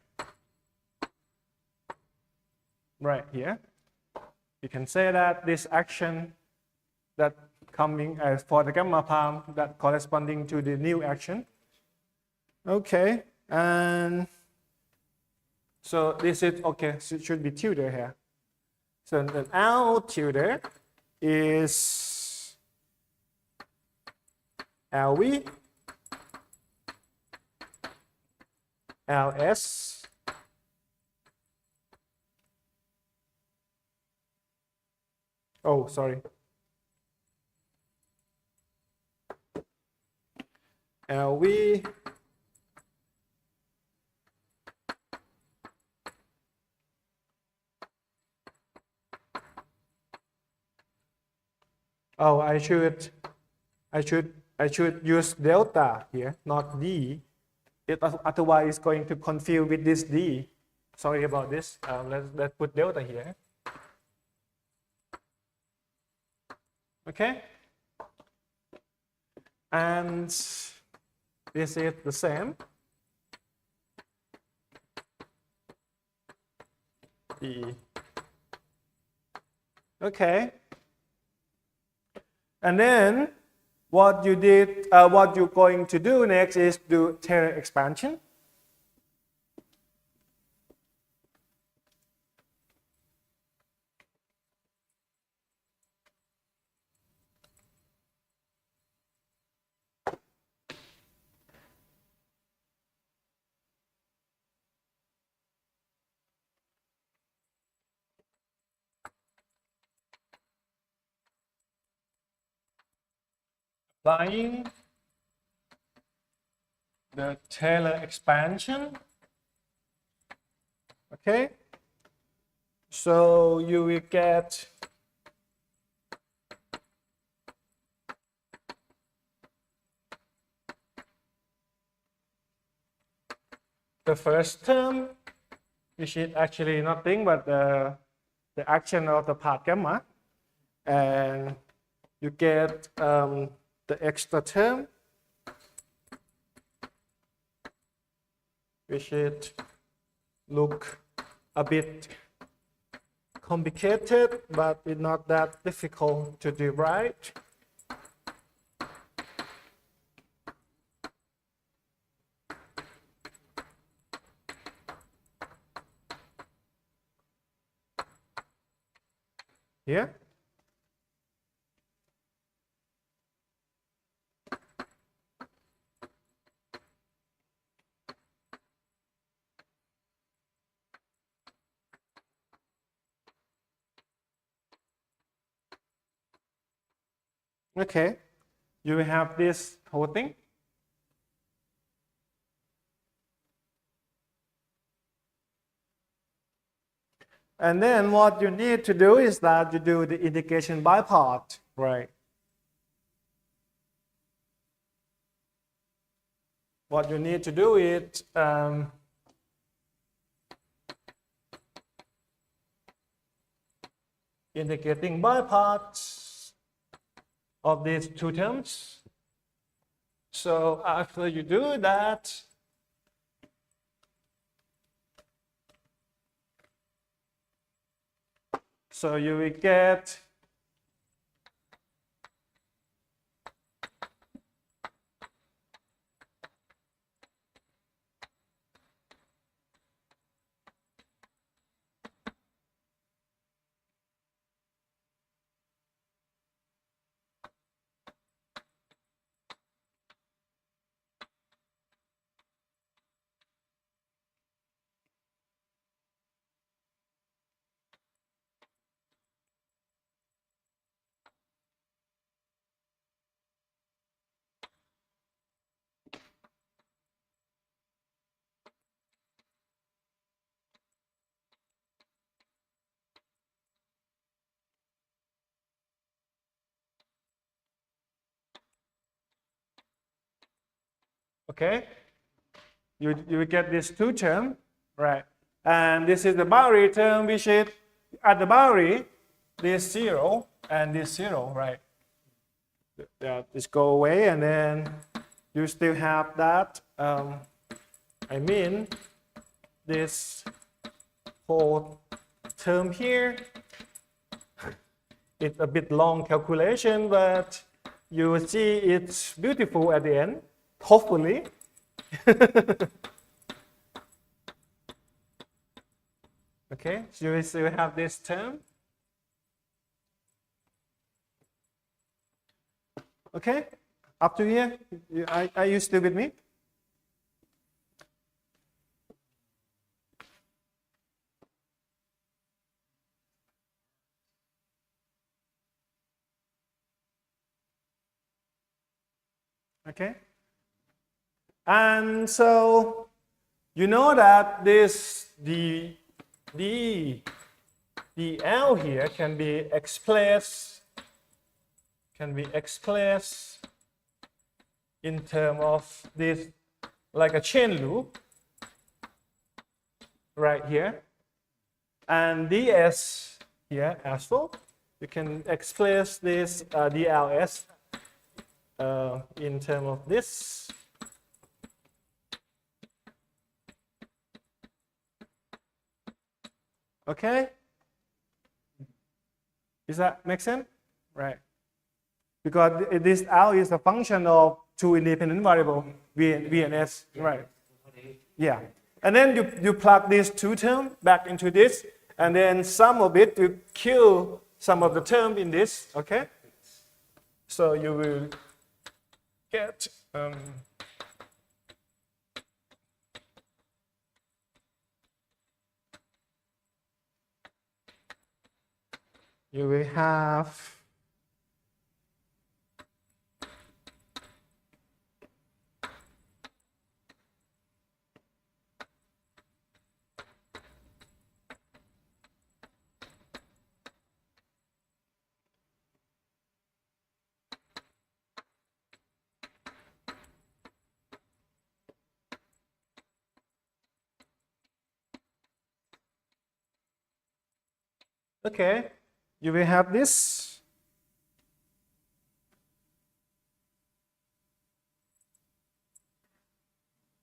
here, you can say that this action that coming as for the gamma palm that corresponding to the new action. Okay, and so this is okay, so it should be tilde here. So the L tilde is LV, LS, oh, sorry, LV, oh, I should I should use delta here, not D. Otherwise it's going to confuse with this D. Sorry about this. Let's put delta here. Okay. And this is the same. E. Okay. And then what you're going to do next is do Taylor expansion. Applying the Taylor expansion. Okay, so you will get the first term, which is actually nothing but the action of the part gamma, and you get the extra term, which it look a bit complicated, but it's not that difficult to do right. Here. Okay, you have this whole thing. And then what you need to do is that you do the integration by part, right? What you need to do is integrating by parts of these two terms. So after you do that, so you will get okay, you will get this two term, right? And this is the boundary term, which is at the boundary, this 0 and this 0, right? Just go away, and then you still have that. I mean, this whole term here. It's a bit long calculation, but you will see it's beautiful at the end, hopefully. Okay, so you still have this term. Okay, up to here, are you still with me? Okay, and so you know that this the L here can be expressed in terms of this, like a chain loop right here, and ds here as well. You can express this dls in terms of this. Okay? Does that make sense? Right. Because this L is a function of two independent variables, V and S. Right. Yeah. And then you plug these two terms back into this, and then sum of it to kill some of the term in this. Okay? So you will get you will have okay, you will have this.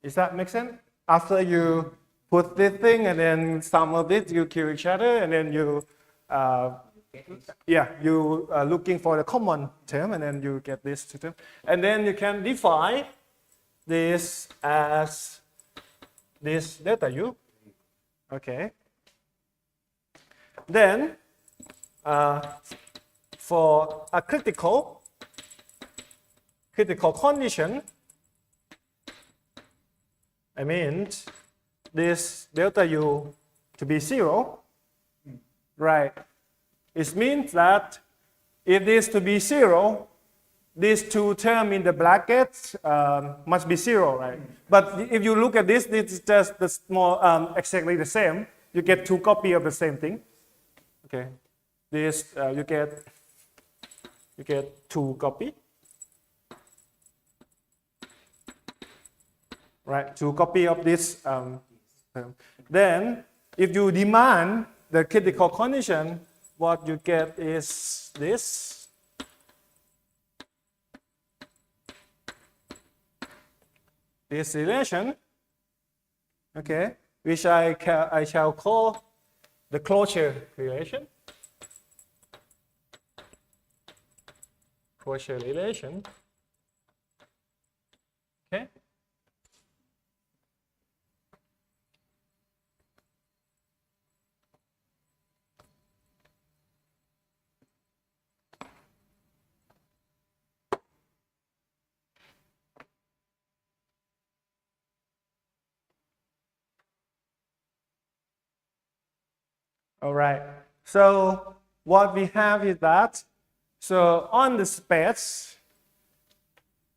Does that make sense? After you put this thing and then some of it, you kill each other, and then you, looking for the common term, and then you get this term. And then you can define this as this delta U. Okay. Then, for a critical condition, I mean this delta U to be 0, right? It means that if this to be 0, these two terms in the brackets must be 0, right? But if you look at this, this is just the small, exactly the same. You get two copies of the same thing. Okay, this you get two copy, right? Two copy of this term. Then, if you demand the critical condition, what you get is this. This relation, okay, which I shall call the closure relation. Closure relation. Okay. All right. So what we have is that, so on the space,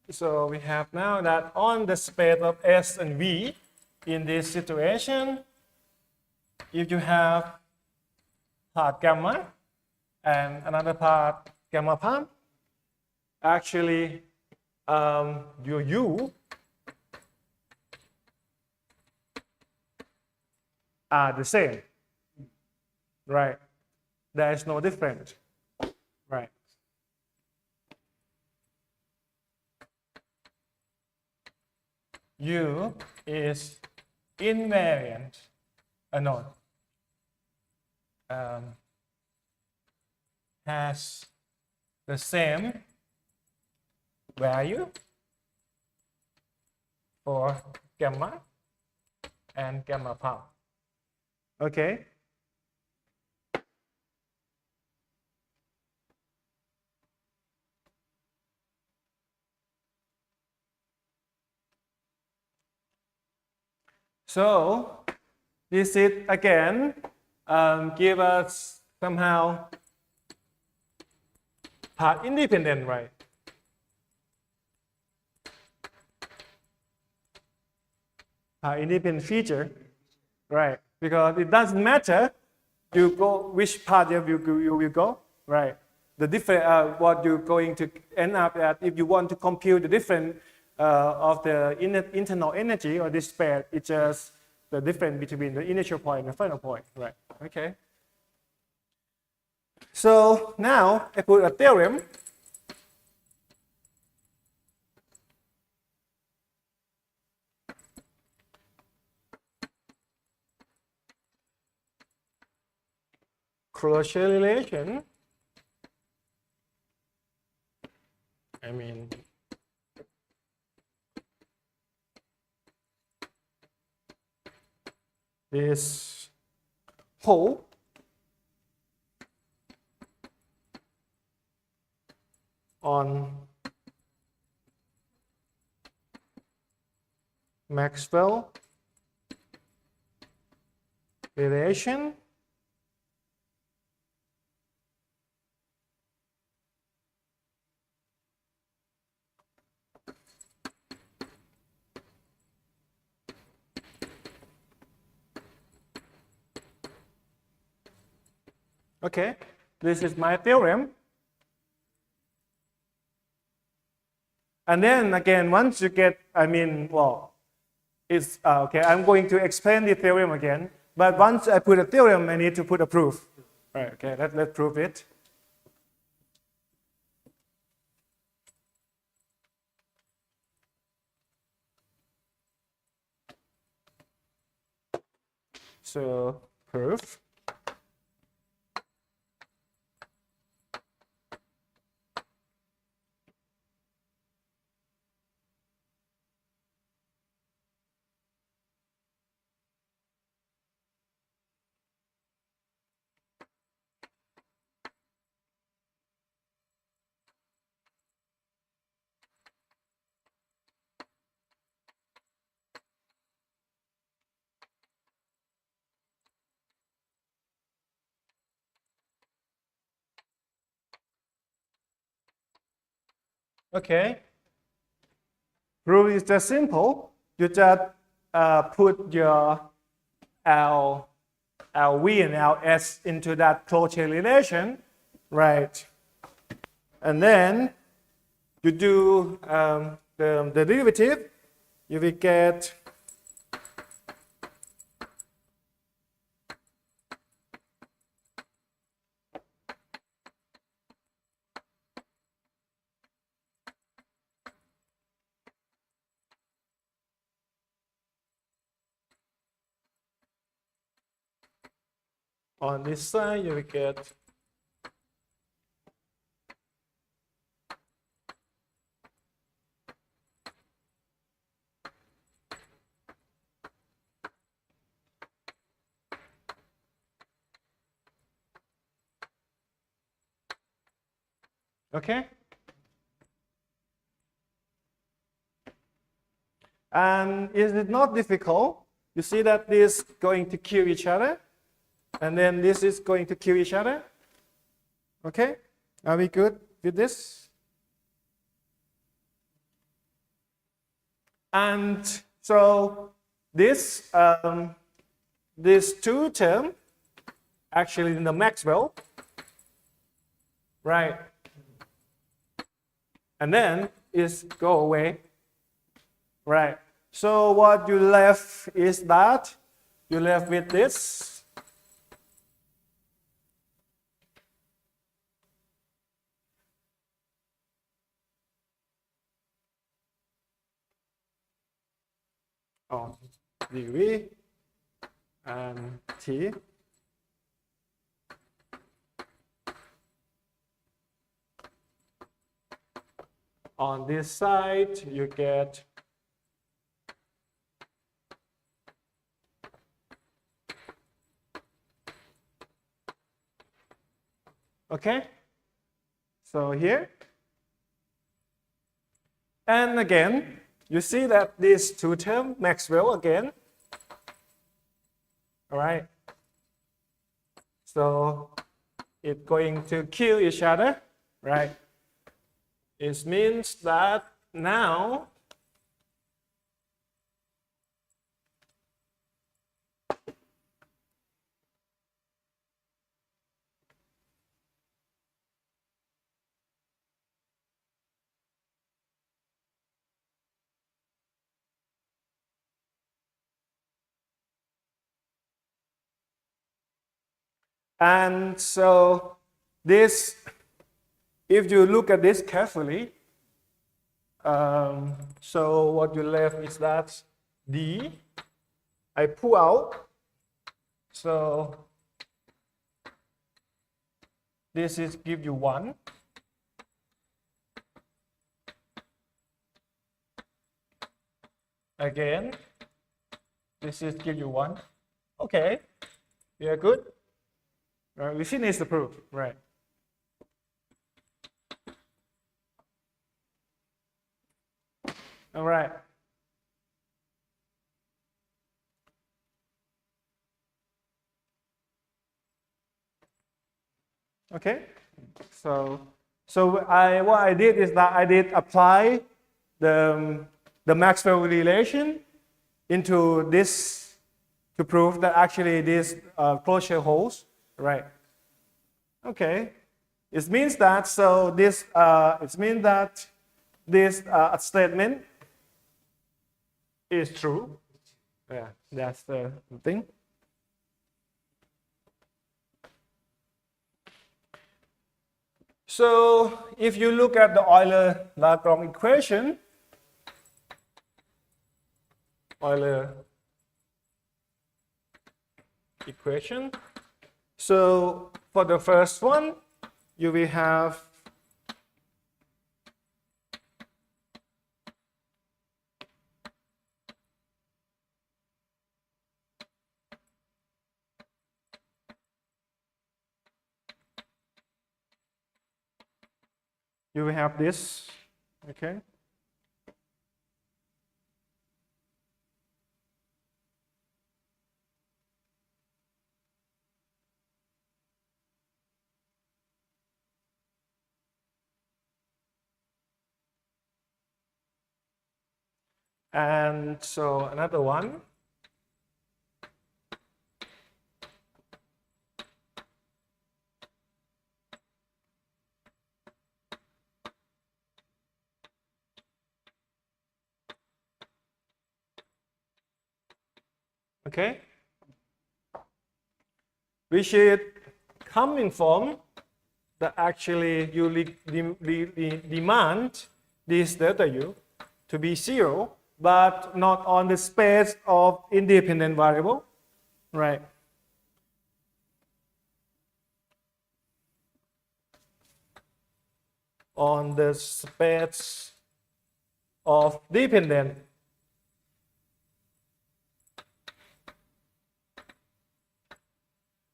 so we have now that on the space of S and V in this situation, if you have part gamma and another part gamma prime, actually your U are the same. Right, there is no difference, right? U is invariant, no, has the same value for gamma and gamma prime. Okay. So this is again give us somehow part independent, right? Part independent feature, right? Because it doesn't matter you go which part of you will go, right? The different what you're going to end up at if you want to compute the different of the internal energy or this spread. It's just the difference between the initial point and the final point, right? Okay. So now I put a theorem. Closure relation. I mean, this whole on Maxwell relation Okay, this is my theorem. And then again, once you get, it's okay. I'm going to explain the theorem again. But once I put a theorem, I need to put a proof. All right, okay, let's prove it. So, proof. Okay. Rule is just simple. You just put your LV and LS into that closure relation, right? And then you do the derivative. You will get on this side, you will get okay. And is it not difficult? You see that this is going to kill each other, and then this is going to kill each other. Okay, are we good with this? And so this these two terms actually in the Maxwell, right? And then is go away, right? So what you left is that you left with this. On dv and t. On this side, you get okay. So here, and again, you see that these two terms, Maxwell again. All right. So it's going to kill each other, right? It means that now And so this, if you look at this carefully, so what you left is that D, I pull out, so this is give you 1. Again, this is give you 1. Okay, yeah, good. Right, we finished the proof, right? All right. Okay, so what I did is that I did apply the Maxwell relation into this to prove that actually this closure holds, right? Okay, it means that it means that this statement is true. Yeah, that's the thing. So if you look at the Euler-Lagrange equation, so for the first one, you will have this, okay? And so another one. Okay, which is coming from that actually you demand this delta U to be 0, but not on the space of independent variable, right? On the space of dependent.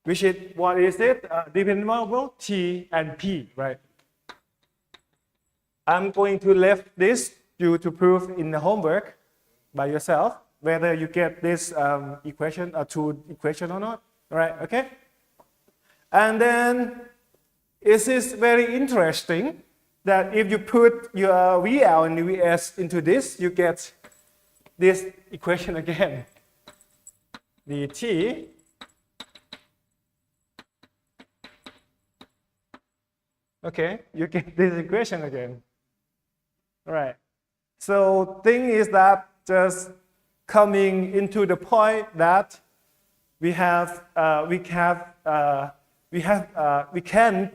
Which is, what is it? Dependent variable, T and P, right? I'm going to leave this you to prove in the homework by yourself, whether you get this equation, two equation or not, right? Okay? And then, it is very interesting that if you put your VL and VS into this, you get this equation again. dt okay, you get this equation again. All right. So thing is that just coming into the point that we can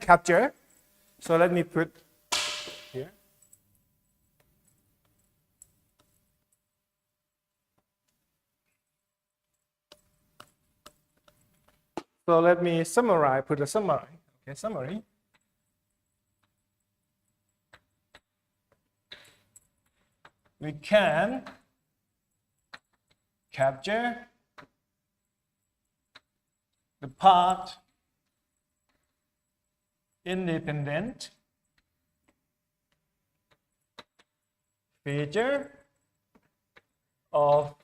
capture. So let me put here. So let me summarize. Put a summary. Okay, summary. We can capture the part independent feature of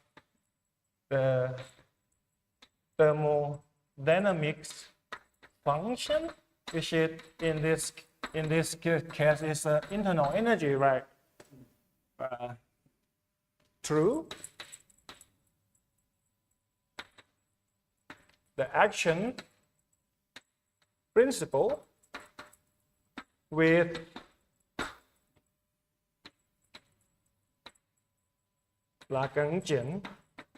the thermodynamics function, which is in this case is internal energy, right? True. The action principle with Lagrangian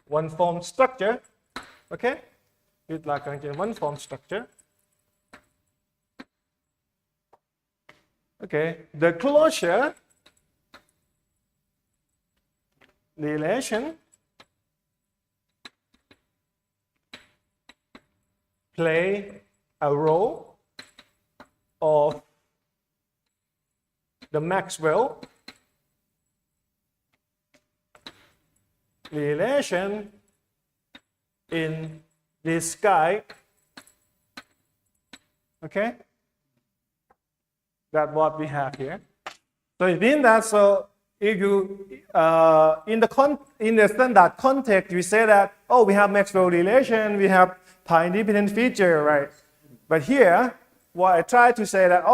one-form structure, okay? With Lagrangian one-form structure, Okay, the closure relation play a role of the Maxwell relation in this guy. Okay, that's what we have here. So it means that if you in the standard context, we say that we have Maxwell relation, we have pi independent feature, right? But here, what I try to say that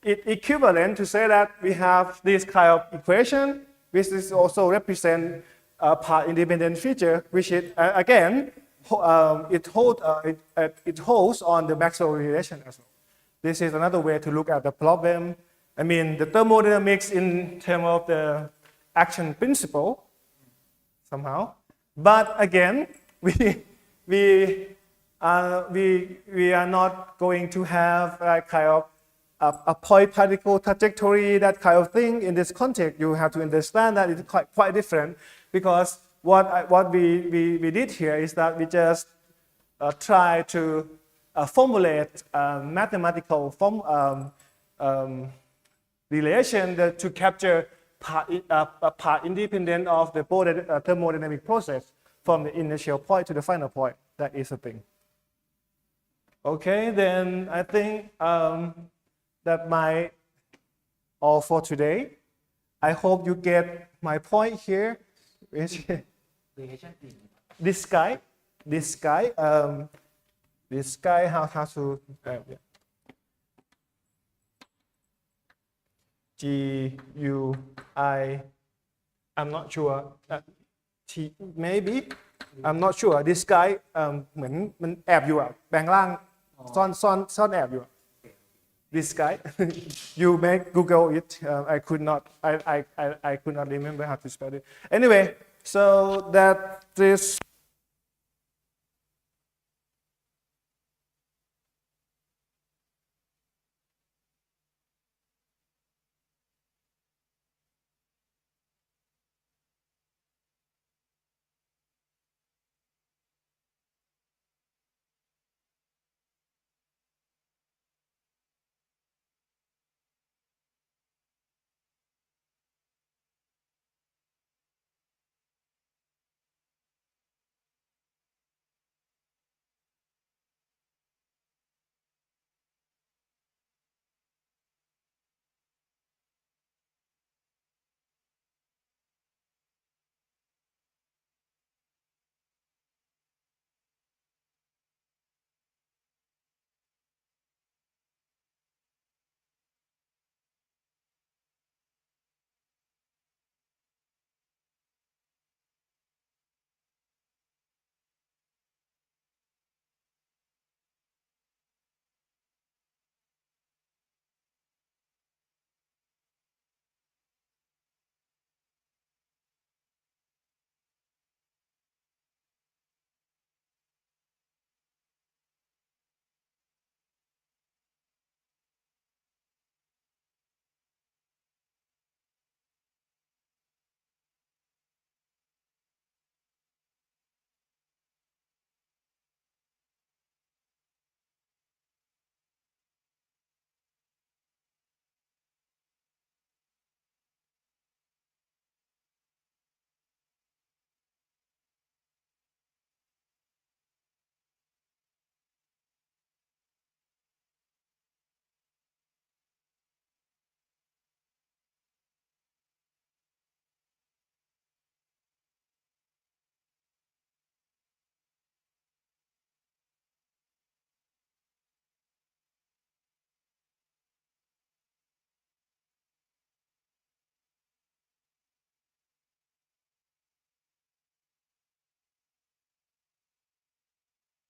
it's equivalent to say that we have this kind of equation, which is also represent a pi independent feature, which is again it holds on the Maxwell relation as well. This is another way to look at the problem. I mean, the thermodynamics in terms of the action principle somehow. But again, we are not going to have a kind of a point particle trajectory, that kind of thing. In this context, you have to understand that it's quite different, because what we did here is that we just try to formulate mathematical relation to capture part independent of the thermodynamic process from the initial point to the final point. That is the thing. Okay, then I think that my all for today. I hope you get my point here. This guy, how to GUI. I'm not sure. Maybe I'm not sure. This guy เหมือนมันแอบอยู่อะแปลงร่างซ่อนแอบอยู่ This guy you may Google it. I could not remember how to spell it. Anyway, so that this